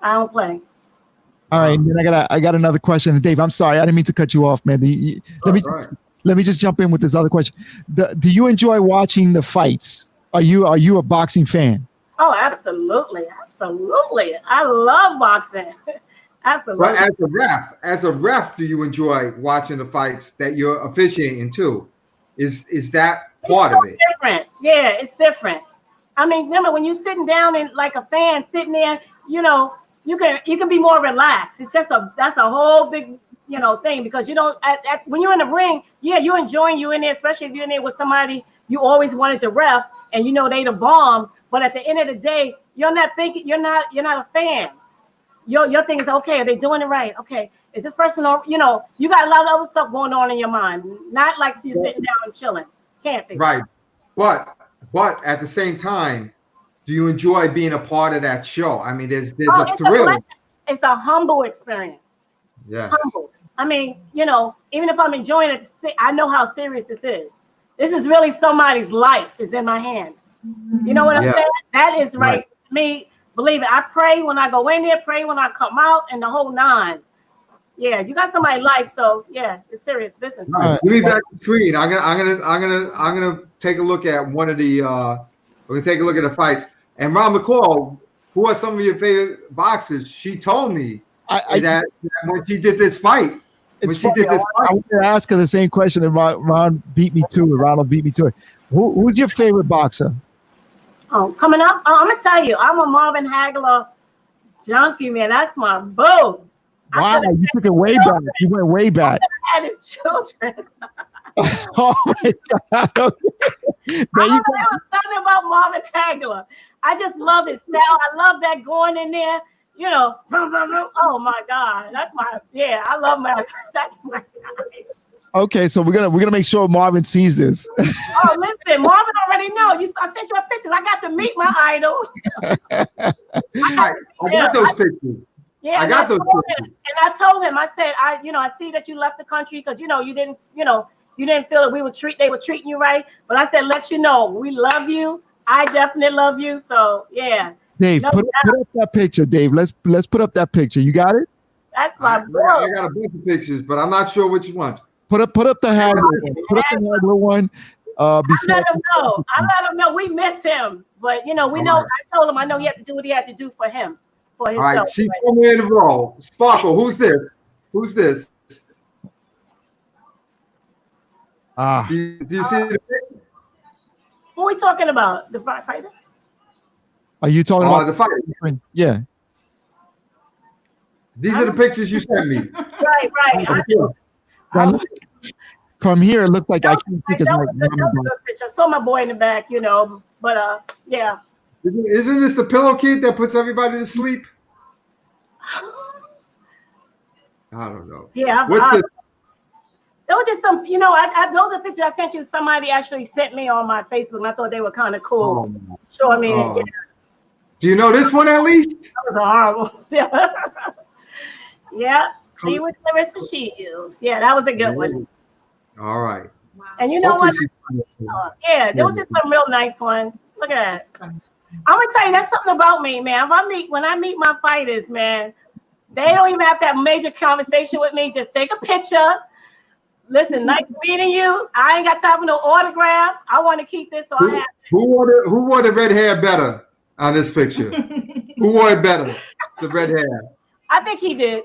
I don't play. All right, and then I got another question, Dave. I'm sorry, I didn't mean to cut you off, man. Let me just jump in with this other question. Do you enjoy watching the fights? Are you a boxing fan? Oh, absolutely. I love boxing. Absolutely. But as a ref, do you enjoy watching the fights that you're officiating too? Is that part of it? Different. Yeah, it's different. I mean, remember when you're sitting down and like a fan sitting there, you can be more relaxed. It's just that's a whole big thing, because when you're in the ring, you're enjoying you in there, especially if you're in there with somebody you always wanted to ref and they the bomb. But at the end of the day, you're not you're not a fan. Your thing is, okay, are they doing it right? Okay, is this person you got a lot of other stuff going on in your mind, not like you're sitting down and chilling. Can't be. Right. But at the same time, do you enjoy being a part of that show? I mean, there's a thrill. It's a humble experience. Yeah. Humble. I mean, even if I'm enjoying it, I know how serious this is. This is really somebody's life is in my hands. You know what I'm saying? That is right. To me, believe it. I pray when I go in there, pray when I come out, and the whole nine. Yeah, you got somebody's life, so yeah, it's serious business. All right, give me back the screen. I'm gonna take a look at one of the. We're gonna take a look at the fights. And Ron McCall, who are some of your favorite boxers? She told me that when she did this fight. I wanted to ask her the same question, and Ron beat me to it. Ronald beat me to it. Who's your favorite boxer? Oh, coming up, I'm gonna tell you, I'm a Marvin Hagler junkie, man. That's my boo. Wow, you took it way back. You went way back. I had his children. Oh my God! Okay. There was something about Marvin Hagler. I just love his style. I love that going in there. Oh my God, I love that's my guy. Okay, so we're gonna make sure Marvin sees this. Oh, listen, Marvin already know. I sent you a picture. I got to meet my idol. I got those pictures. Yeah, I got those pictures. And I told him, I said, I see that you left the country because you didn't feel that they were treating you right. But I said, let you know, we love you. I definitely love you. So yeah. Dave, put up that picture, Dave. Let's put up that picture. You got it? That's my boy. I got a bunch of pictures, but I'm not sure which one. Put up the Hagler one. Put up the Hagler one. I let him know. We miss him, but we know. I told him I know he had to do what he had to do for him, for himself. All right, she's coming in the row. Sparkle, who's this? Who's this? Do you see the picture? Who are we talking about? The fighter? Are you talking about the fighter? Yeah. These are the pictures you sent me. Right. From here, it looks like I can't see because I saw my boy in the back, but yeah. Isn't this the pillow kid that puts everybody to sleep? I don't know. Yeah. What's this? There was just some, those are pictures I sent you. Somebody actually sent me on my Facebook, and I thought they were kind of cool. So, I mean, yeah. Do you know this one at least? That was horrible. Yeah. She was Clarissa Shields. Yeah, that was a good one. All right. Wow. And you know what? There was just some real nice ones. Look at that. I'm gonna tell you, that's something about me, man. When I meet my fighters, man, they don't even have to have a major conversation with me. Just take a picture. Listen, nice meeting you. I ain't got time for no autograph. I want to keep this, so I have. Who wore the red hair better on this picture? Who wore it better? The red hair. I think he did.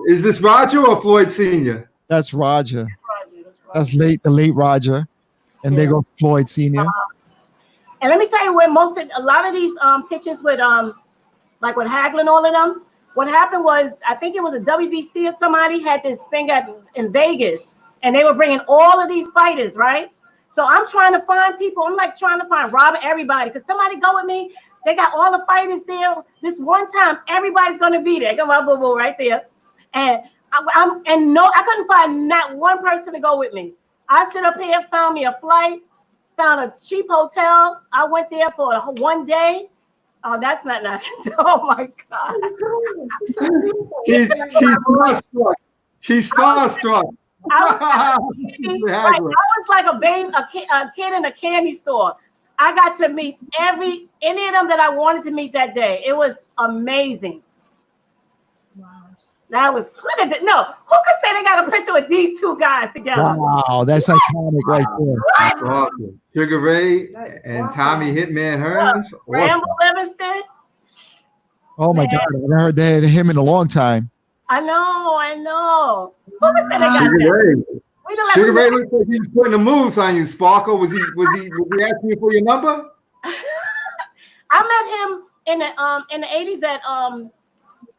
Is this Roger or Floyd Sr.? That's Roger. That's Roger. the late Roger. And they go Floyd Sr. And let me tell you, where a lot of these pitches with like with Hagler and all of them, what happened was, I think it was a WBC or somebody had this thing in Vegas, and they were bringing all of these fighters, right? So I'm trying to find people. I'm like trying to find Robert, everybody. Could somebody go with me? They got all the fighters there. This one time, everybody's gonna be there. Come on, boo boo, right there. And I couldn't find not one person to go with me. I sit up here, found me a flight, found a cheap hotel. I went there for one day. Oh, that's not nice. Oh my God. She's starstruck. I was like a baby, a kid in a candy store. I got to meet any of them that I wanted to meet that day. It was amazing. Wow. That was, look at that. No, who could say they got a picture with these two guys together? Wow, that's iconic right there. That's awesome. Sugar Ray and Tommy Hitman Hearns. Rambo Livingston. Oh my God, I haven't heard that him in a long time. I know. Who could say they got Sugar Ray. that? Sugar Ray looks like he's putting the moves on you, Sparkle. Was he asking you for your number? I met him in the 80s at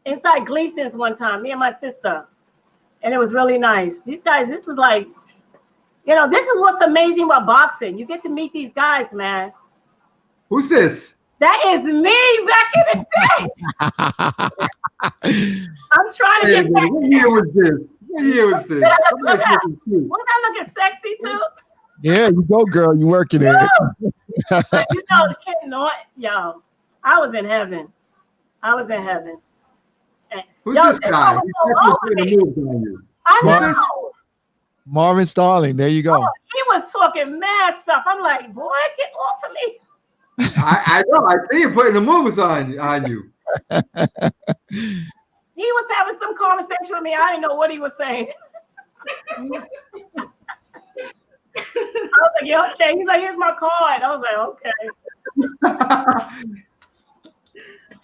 inside Gleason's one time, me and my sister. And it was really nice. These guys, this is like, this is what's amazing about boxing. You get to meet these guys, man. Who's this? That is me back in the day. I'm trying to get back. What year was this? Wouldn't I looking sexy too? Yeah, you go, girl. You working it. The kid, yo, I was in heaven. Who's this guy? I know. Marvin Starling. There you go. Oh, he was talking mad stuff. I'm like, boy, get off of me. I know. I see him putting the moves on you. He was having some conversation with me. I didn't know what he was saying. I was like, yeah, okay. He's like, here's my card. I was like, okay.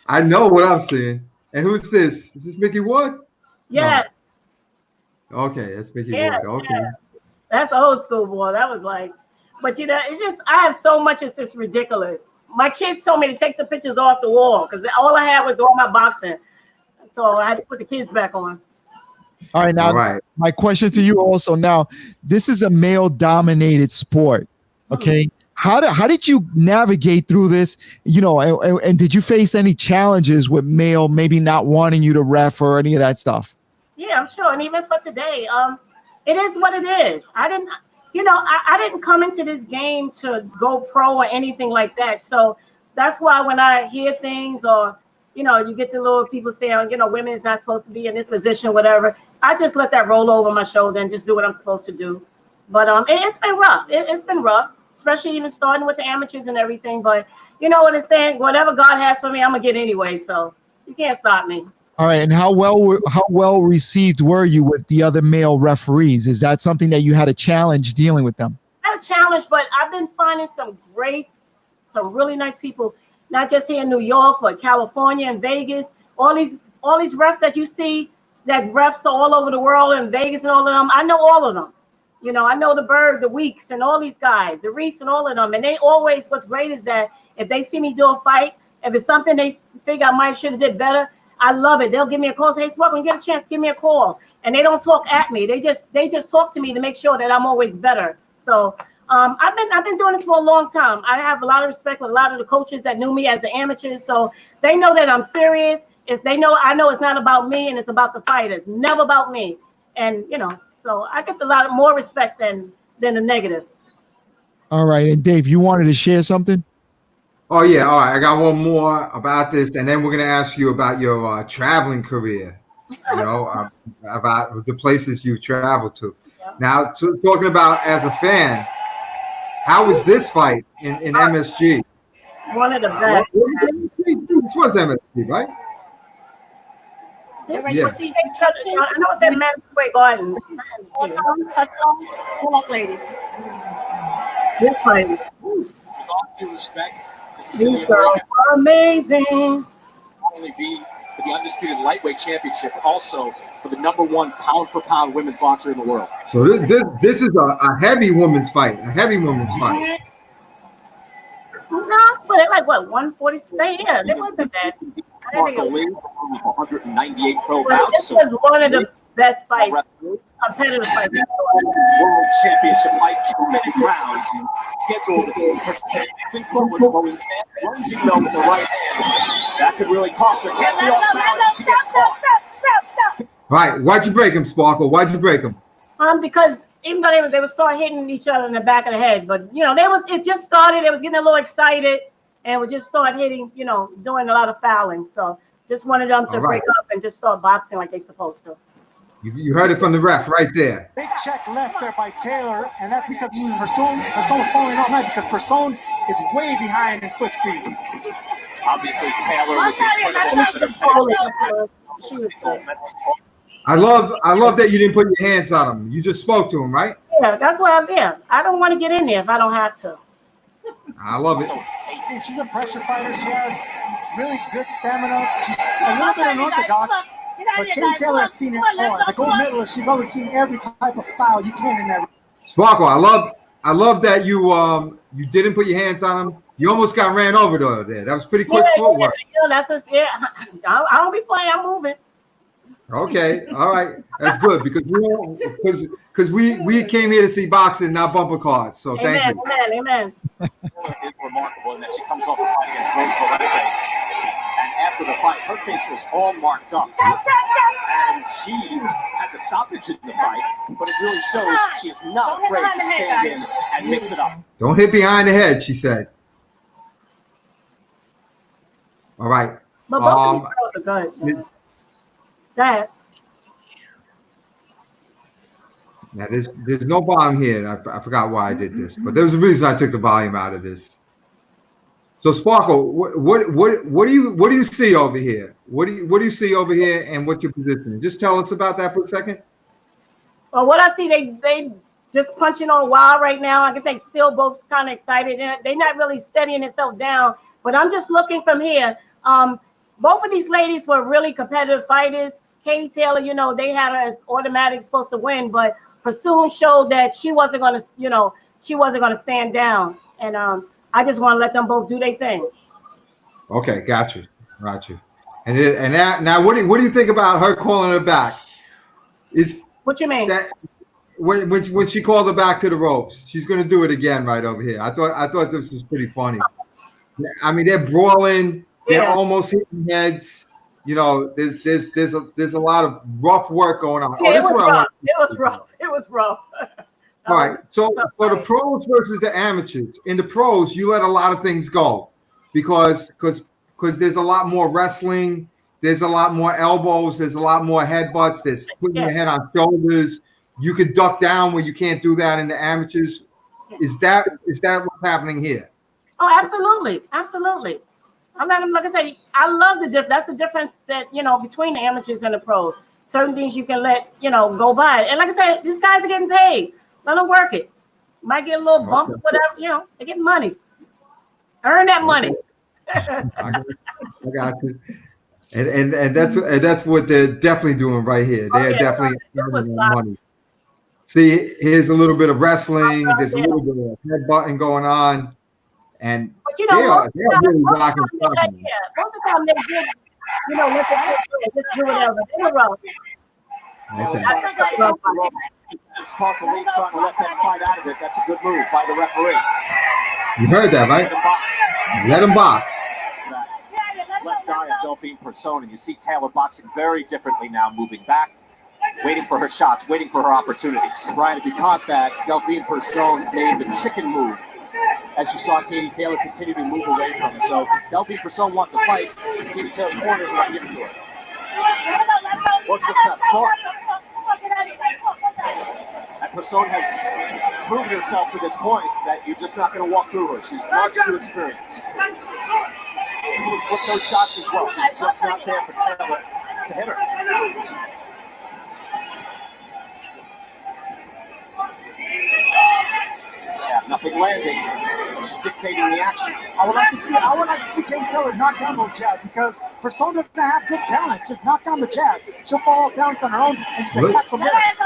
I know what I'm saying. And who's this? Is this Mickey Ward? Yes. No. Okay, that's Mickey Ward. Okay. Yeah. That's old school, boy. That was like, but it's just, I have so much, it's just ridiculous. My kids told me to take the pictures off the wall because all I had was all my boxing. So I had to put the kids back on. All right, now my question to you also now, this is a male-dominated sport, okay? How did you navigate through this, and did you face any challenges with male maybe not wanting you to ref or any of that stuff? Yeah, I'm sure. And even for today, it is what it is. I didn't come into this game to go pro or anything like that. So that's why when I hear things or, you get the little people saying, women is not supposed to be in this position, whatever. I just let that roll over my shoulder and just do what I'm supposed to do. But it's been rough. It's been rough, especially even starting with the amateurs and everything. But you know what it's saying? Whatever God has for me, I'm going to get anyway. So you can't stop me. All right. And how well received were you with the other male referees? Is that something that you had a challenge dealing with them? I had a challenge, but I've been finding some really nice people, not just here in New York, but California and Vegas. All these refs that you see, that refs are all over the world in Vegas and all of them. I know all of them. I know the Bird, the Weeks, and all these guys, the Reese, and all of them. And they always, what's great is that if they see me do a fight, if it's something they think I should have did better, I love it. They'll give me a call. Say, hey, Smoke, when you get a chance, give me a call. And they don't talk at me. They just talk to me to make sure that I'm always better. So I've been doing this for a long time. I have a lot of respect with a lot of the coaches that knew me as an amateur. So they know that I'm serious. I know it's not about me and it's about the fighters. Never about me. And so I get a lot more respect than the negative. All right. And Dave, you wanted to share something? Oh, yeah. All right. I got one more about this, and then we're going to ask you about your traveling career, about the places you've traveled to. Yeah. Now, talking about as a fan, how was this fight in MSG? One of the best. This was MSG, right? Yeah. I know it's at Madison Square Garden. Ladies. This fight. With all due respect, these girls are amazing. only be for the undisputed lightweight championship, but also for the #1 pound-for-pound women's boxer in the world. So this is a heavy women's fight. A heavy women's fight. No, but they're like what 140. Yeah, they wasn't bad. Marco Lee, 198 pro But bouts. this was one of the best fights, competitive fights. World Championship fight, 2-minute rounds, scheduled for forward going lunging though with the right hand. That could really cost her. Can't be off balance. She gets caught. Stop. Right. Why'd you break him, Sparkle? Why'd you break him? Because even though they would start hitting each other in the back of the head, but it just started. They was getting a little excited and would just start hitting, doing a lot of fouling. So just wanted them to break up and just start boxing like they supposed to. You heard it from the ref right there. Big check left there by Taylor, and that's because Person was falling all night because Person is way behind in foot speed. Obviously, Taylor with the incredible. She was good. I love that you didn't put your hands on him. You just spoke to him, right? Yeah, that's why I'm there. I don't want to get in there if I don't have to. I love it. She's a pressure fighter. She has really good stamina. She's a little bit unorthodox, but Katie Taylor has seen it all. As a gold medalist, she's always seen every type of style you can in that. Sparkle, I love that you didn't put your hands on him. You almost got ran over there. That was pretty quick footwork. That's what. Yeah, I don't be playing. I'm moving. Okay, all right, that's good because we came here to see boxing, not bumper cars. So thank you. Amen. It's remarkable in that she comes off a fight against Rose Valente, and after the fight, her face was all marked up, and she had the stoppage in the fight, but it really shows she is not afraid to stand in and mix it up. Don't hit behind the head, she said. All right. But both of these girls are good. That. Now there's no volume here. I forgot why I did this, but there's a reason I took the volume out of this. So Sparkle, what do you see over here? What do you see over here, and what's your position? Just tell us about that for a second. Well, what I see, they just punching on wild right now. I guess they still both kind of excited. They're not really steadying themselves down. But I'm just looking from here. Both of these ladies were really competitive fighters. Katie Taylor, they had her as automatic supposed to win, but Pursuit showed that she wasn't going to stand down. And I just want to let them both do their thing. Okay, got you. And now, what do you think about her calling her back? What you mean? That when she called her back to the ropes, she's going to do it again right over here. I thought this was pretty funny. I mean, they're brawling. They're almost hitting heads. There's a lot of rough work going on. Yeah, it was rough. All right. So the pros versus the amateurs. In the pros, you let a lot of things go because there's a lot more wrestling. There's a lot more elbows. There's a lot more headbutts. There's putting your head on shoulders. You could duck down where you can't do that in the amateurs. Is that what's happening here? Oh, absolutely. I'm not like I say, I love the difference. That's the difference that between the amateurs and the pros. Certain things you can let go by. And like I said, these guys are getting paid. Let them work it. Might get a little bump, whatever. They get money. Earn that money. I got you. And that's what they're definitely doing right here. They're definitely earning money. See, here's a little bit of wrestling. There's a little bit of headbutting going on. And but they're really rocking. Most of the time they did, let the just do whatever. They were rough. Okay. Sparkle Lee trying to let that fight out of it. That's a good move by the referee. You heard that, right? Let him box. Left eye of Delphine Person, and you see Taylor boxing very differently now, moving back, waiting for her shots, waiting for her opportunities. Brian, if you caught that, Delphine Person made the chicken move as you saw Katie Taylor continue to move away from her. So Delphine Person wants a fight. Katie Taylor's corner is not giving to her. Looks just not smart. And Person has proven herself to this point that you're just not going to walk through her. She's much too experienced. She will flip those shots as well. She's just not there for Taylor to hit her. Yeah, nothing landing. She's dictating the action. I would like to see Katie Taylor knock down those jabs because Person doesn't have good balance. Just knock down the jabs. She'll fall off balance on her own and you can attack from there. And,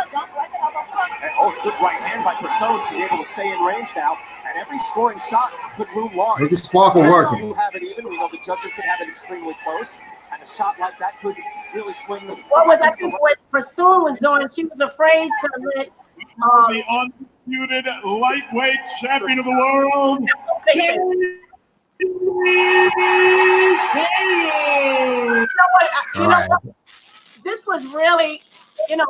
good right hand by Person. She's able to stay in range now. And every scoring shot could loom large. Look at Sparkle working. You have it even. We know the judges could have it extremely close. And a shot like that could really swing the. What was I think what Pursuit was doing? She was afraid to let the undisputed lightweight champion of the world, Taylor. You know what? This was really,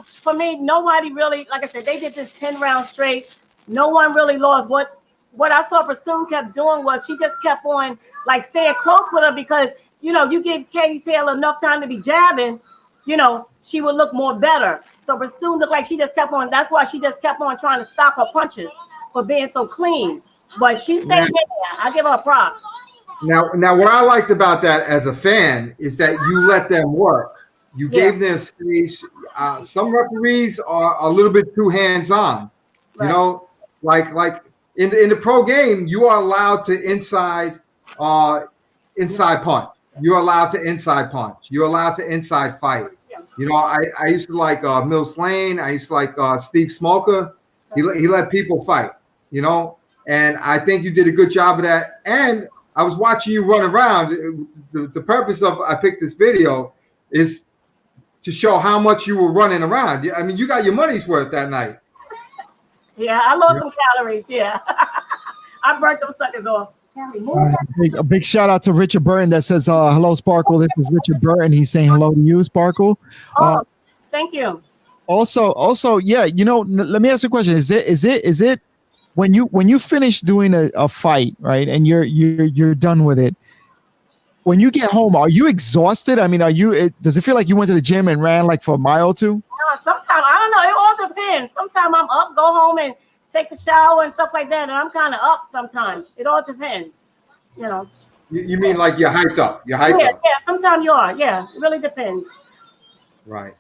for me, nobody really, like I said, they did this 10 rounds straight. No one really lost. What I saw Pursuit kept doing was she just kept on like staying close with her because, you give Katie Taylor enough time to be jabbing, she would look more better. So Pursuit looked like she just kept on. That's why she just kept on trying to stop her punches for being so clean. But she stayed there. I give her a prop. Now, what I liked about that as a fan is that you let them work. You gave them space. Some referees are a little bit too hands-on. Right. Like in the pro game, you are allowed to inside punch. You're allowed to inside punch. You're allowed to inside fight. I used to like Mills Lane. I used to like Steve Smoker. He let people fight. And I think you did a good job of that. And I was watching you run around. The purpose of I picked this video is to show how much you were running around. I mean, you got your money's worth that night. Yeah, I lost some calories. Yeah, I burnt those suckers off. A big shout out to Richard Burton that says, hello, Sparkle. This is Richard Burton. He's saying hello to you, Sparkle. Thank you. Also, yeah, let me ask you a question. Is it when you finish doing a fight, right, and you're done with it, when you get home, are you exhausted? I mean, does it feel like you went to the gym and ran like for a mile or two? Sometimes, I don't know. It all depends. Sometimes I'm up, go home and take a shower and stuff like that, and I'm kind of up sometimes. It all depends, You mean like you're hyped up? You're hyped up. Yeah, sometimes you are. Yeah, it really depends. Right.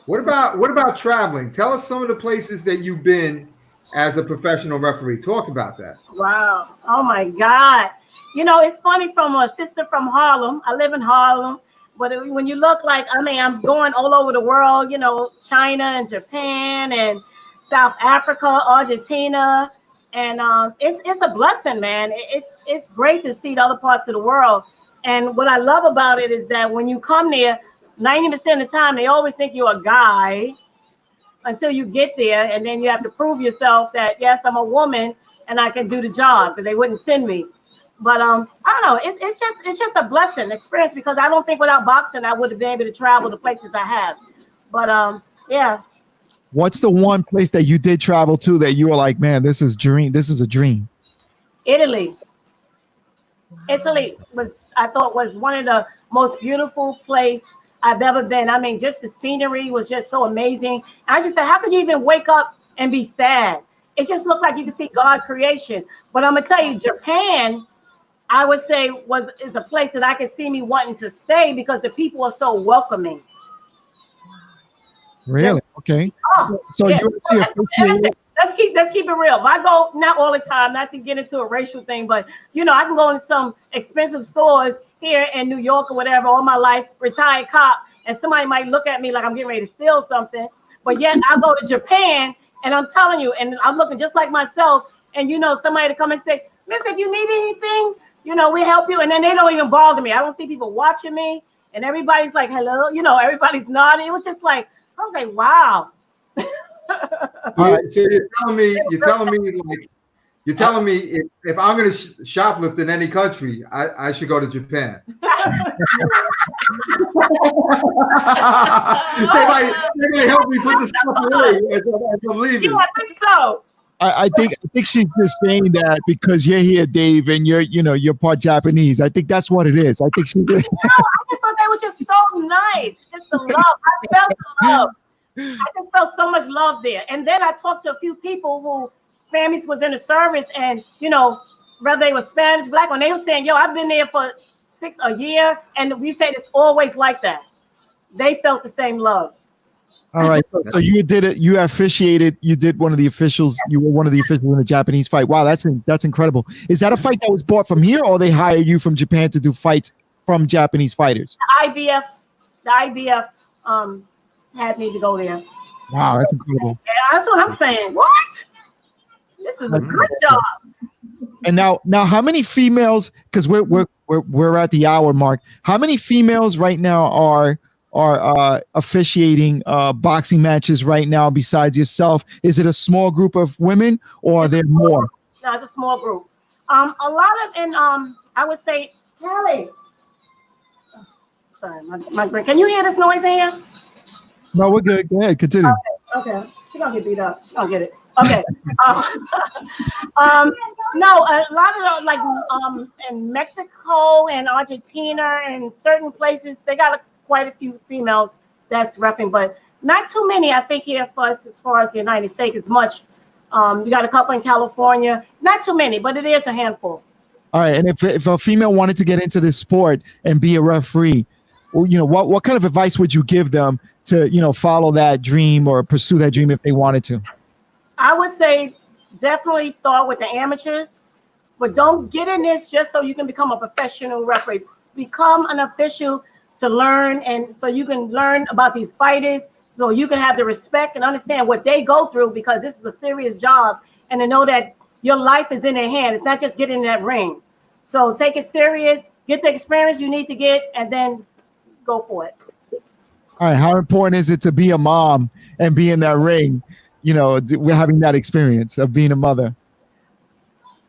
What about traveling? Tell us some of the places that you've been as a professional referee. Talk about that. Wow. Oh, my God. It's funny from a sister from Harlem. I live in Harlem. But when you look I'm going all over the world, China and Japan and South Africa, Argentina. And it's a blessing, man. It's great to see the other parts of the world. And what I love about it is that when you come there, 90% of the time, they always think you're a guy until you get there. And then you have to prove yourself that, yes, I'm a woman and I can do the job, because they wouldn't send me. But I don't know. It's just a blessing experience, because I don't think without boxing I would have been able to travel the places I have. But yeah. What's the one place that you did travel to that you were like, man, this is a dream? Italy I thought was one of the most beautiful place I've ever been. I mean, just the scenery was just so amazing. And I just said, how could you even wake up and be sad? It just looked like you could see God's creation. But I'm gonna tell you, Japan, I would say is a place that I could see me wanting to stay, because the people are so welcoming. Really? Okay. So yeah. you Let's keep it real. If I go, not all the time, not to get into a racial thing, but I can go into some expensive stores here in New York or whatever all my life, retired cop, and somebody might look at me like I'm getting ready to steal something. But yet I go to Japan, and I'm telling you, and I'm looking just like myself, and somebody to come and say, Miss, if you need anything, we help you. And then they don't even bother me. I don't see people watching me, and everybody's like, hello, everybody's nodding. It was just like, I was like, wow. All right, so you're telling me if I'm going to shoplift in any country, I should go to Japan. They might help me put the stuff away as I'm leaving. I think so. I think she's just saying that because you're here, Dave, and you're part Japanese. I think that's what it is. I think she's. No, I just thought they were just so nice. Just the love. I felt the love. I just felt so much love there. And then I talked to a few people who families was in the service, and whether they were Spanish, Black, when they were saying, yo, I've been there for a year, and we said it's always like that. They felt the same love. All right. So you did it. You officiated. You did one of the officials. You were one of the officials in a Japanese fight. Wow, that's incredible. Is that a fight that was bought from here, or they hired you from Japan to do fights from Japanese fighters? The IBF had me to go there. Wow, that's incredible. Yeah, that's what I'm saying. What? This is a good job. And now, how many females? Because we're at the hour mark. How many females right now are officiating boxing matches right now besides yourself? Is it a small group of women, or are there more? No, it's a small group. A lot of, and I would say, Kelly. Sorry, my brain. Can you hear this noise in here? No, we're good. Go ahead, continue. Okay. She's gonna get beat up. She's gonna get it. Okay. No, a lot of like in Mexico and Argentina and certain places, they got quite a few females that's repping, but not too many. I think here for us, as far as the United States, is much. You got a couple in California, not too many, but it is a handful. All right, and if a female wanted to get into this sport and be a referee, well, what kind of advice would you give them to follow that dream or pursue that dream if they wanted to? I would say definitely start with the amateurs, but don't get in this just so you can become a professional referee. Become an official to learn, and so you can learn about these fighters, so you can have the respect and understand what they go through, because this is a serious job, and to know that your life is in their hand. It's not just getting in that ring. So take it serious, get the experience you need to get, and then go for it. All right, how important is it to be a mom and be in that ring? We're having that experience of being a mother.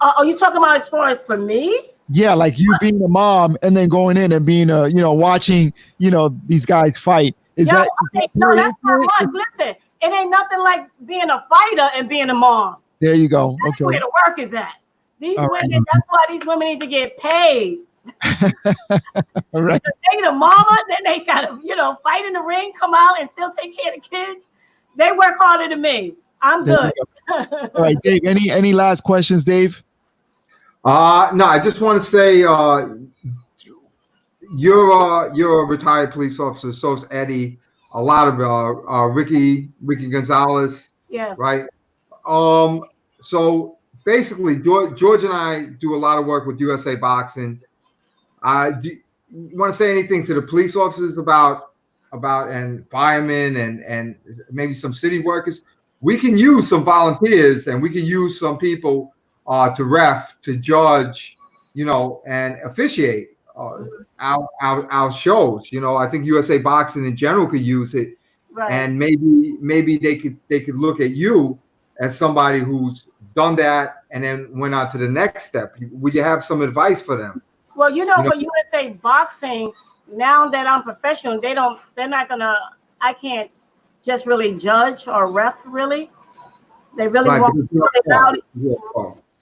Are you talking about as far as for me? Yeah, like you being a mom and then going in and being watching, these guys fight. No, that's not much. Listen, it ain't nothing like being a fighter and being a mom. There you go. That's okay. where the work is at. These women, that's why these women need to get paid. All right. They the mama, then they gotta, fight in the ring, come out and still take care of the kids. They work harder than me. I'm good. All right, Dave. Any last questions, Dave? No, I just want to say you're a retired police officer. So is Eddie. A lot of Ricky Gonzalez. Yeah. Right. So basically, George and I do a lot of work with USA Boxing. Do you want to say anything to the police officers about and firemen and maybe some city workers? We can use some volunteers, and we can use some people to ref, to judge, and officiate our shows. I think USA Boxing in general could use it, right. And maybe they could look at you as somebody who's done that and then went on to the next step. Would you have some advice for them? Well, for USA Boxing, now that I'm professional, they're not gonna. I can't just really judge or ref. Really, they really won't allow it.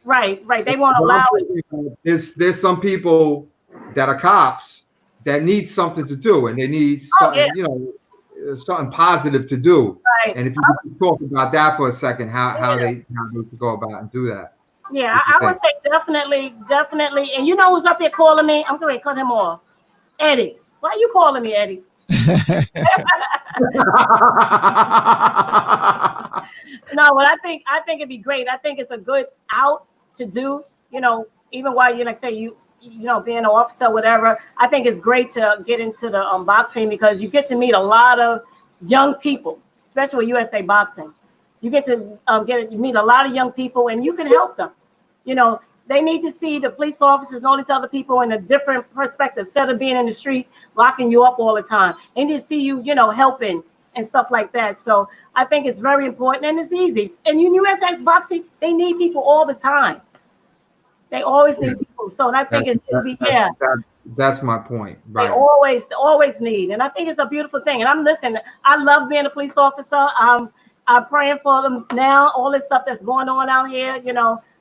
Right. They won't allow it. There's some people that are cops that need something to do, and they need something, something positive to do. Right. And if you could talk about that for a second, how they could go about and do that. Yeah, I would say definitely. And who's up there calling me? I'm going to cut him off. Eddie. Why are you calling me, Eddie? No, but I think it'd be great. I think it's a good out to do, even while you being an officer, whatever. I think it's great to get into the boxing, because you get to meet a lot of young people, especially with USA Boxing. You get to meet a lot of young people, and you can help them. They need to see the police officers and all these other people in a different perspective, instead of being in the street locking you up all the time. They need to see you, helping and stuff like that. So I think it's very important, and it's easy. And USA Boxing, they need people all the time. They always need people. So I think it'd be That's my point. Right. They always need, and I think it's a beautiful thing. And I love being a police officer. I'm praying for them now. All this stuff that's going on out here,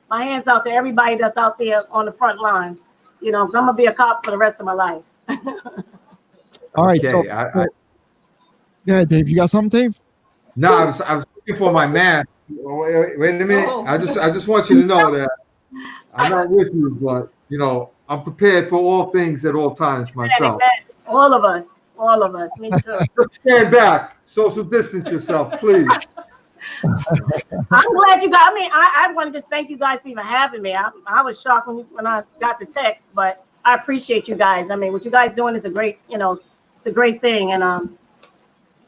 my hands out to everybody that's out there on the front line. So I'm gonna be a cop for the rest of my life. All right. Okay, So, yeah, Dave, you got something, Dave? No, I was looking for my mask. Wait a minute. Oh. I just want you to know that I'm not with you, but I'm prepared for all things at all times myself. All of us. Me too. Just stand back. Social distance yourself, please. I'm glad you got me. I want to just thank you guys for even having me. I was shocked when I got the text, but I appreciate you guys. I mean, what you guys doing is a great, it's a great thing. And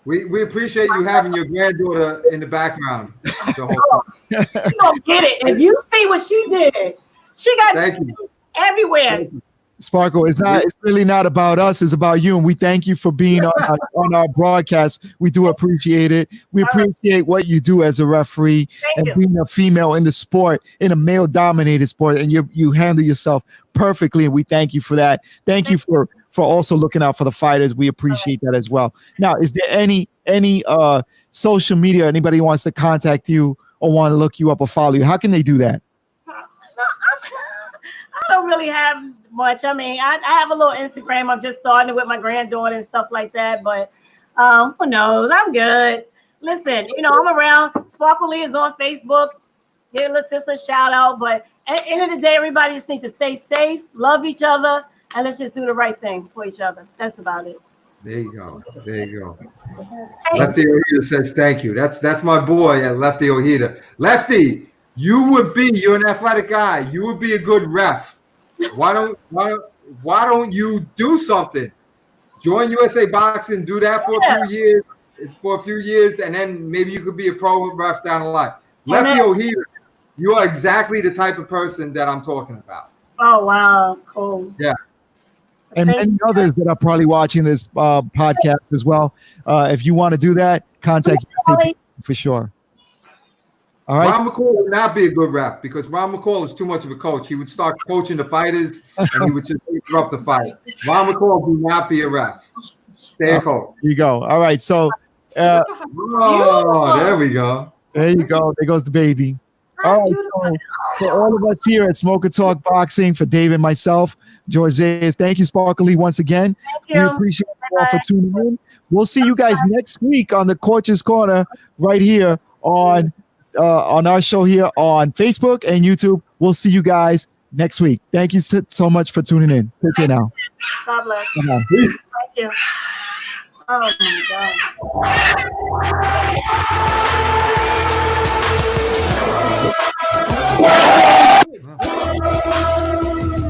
we appreciate you having your granddaughter in the background. The whole you gonna get it. If you see what she did, she got everywhere. Sparkle, it's really not about us, it's about you, and we thank you for being on our broadcast. We do appreciate it. We appreciate what you do as a referee and being a female in the sport, in a male dominated sport, and you handle yourself perfectly, and we thank you for that. Thank you for also looking out for the fighters. We appreciate that as well. Now, is there any social media, anybody who wants to contact you or want to look you up or follow you? How can they do that? I don't really have much. I mean, I have a little Instagram. I'm just starting it with my granddaughter and stuff like that. But who knows? I'm good. Listen, I'm around. Sparkle Lee is on Facebook. Give a little sister a shout out. But at the end of the day, everybody just needs to stay safe, love each other, and let's just do the right thing for each other. That's about it. There you go. There you go. Lefty Ojeda says thank you. That's my boy, Lefty Ojeda. Lefty, you're an athletic guy. You would be a good ref. Why don't you do something? Join USA Boxing, do that for a few years, and then maybe you could be a pro ref down the line. Lefty Ojeda, you are exactly the type of person that I'm talking about. Oh wow, cool. Yeah. And many others that are probably watching this podcast as well. If you want to do that, contact USA for sure. All right. Ron McCall would not be a good ref because Ron McCall is too much of a coach. He would start coaching the fighters and he would just interrupt the fight. Ron McCall would not be a ref. Stay a coach. There you go. All right. So, there we go. There you go. There goes the baby. All right. So, for all of us here at Smoker Talk Boxing, for Dave and myself, George Zayas, thank you, Sparkle Lee, once again. We appreciate you all for tuning in. We'll see you guys next week on the Coach's Corner right here on our show here on Facebook and YouTube. We'll see you guys next week. Thank you so much for tuning in. Take care now. God bless. Come on. Thank you. Oh my God.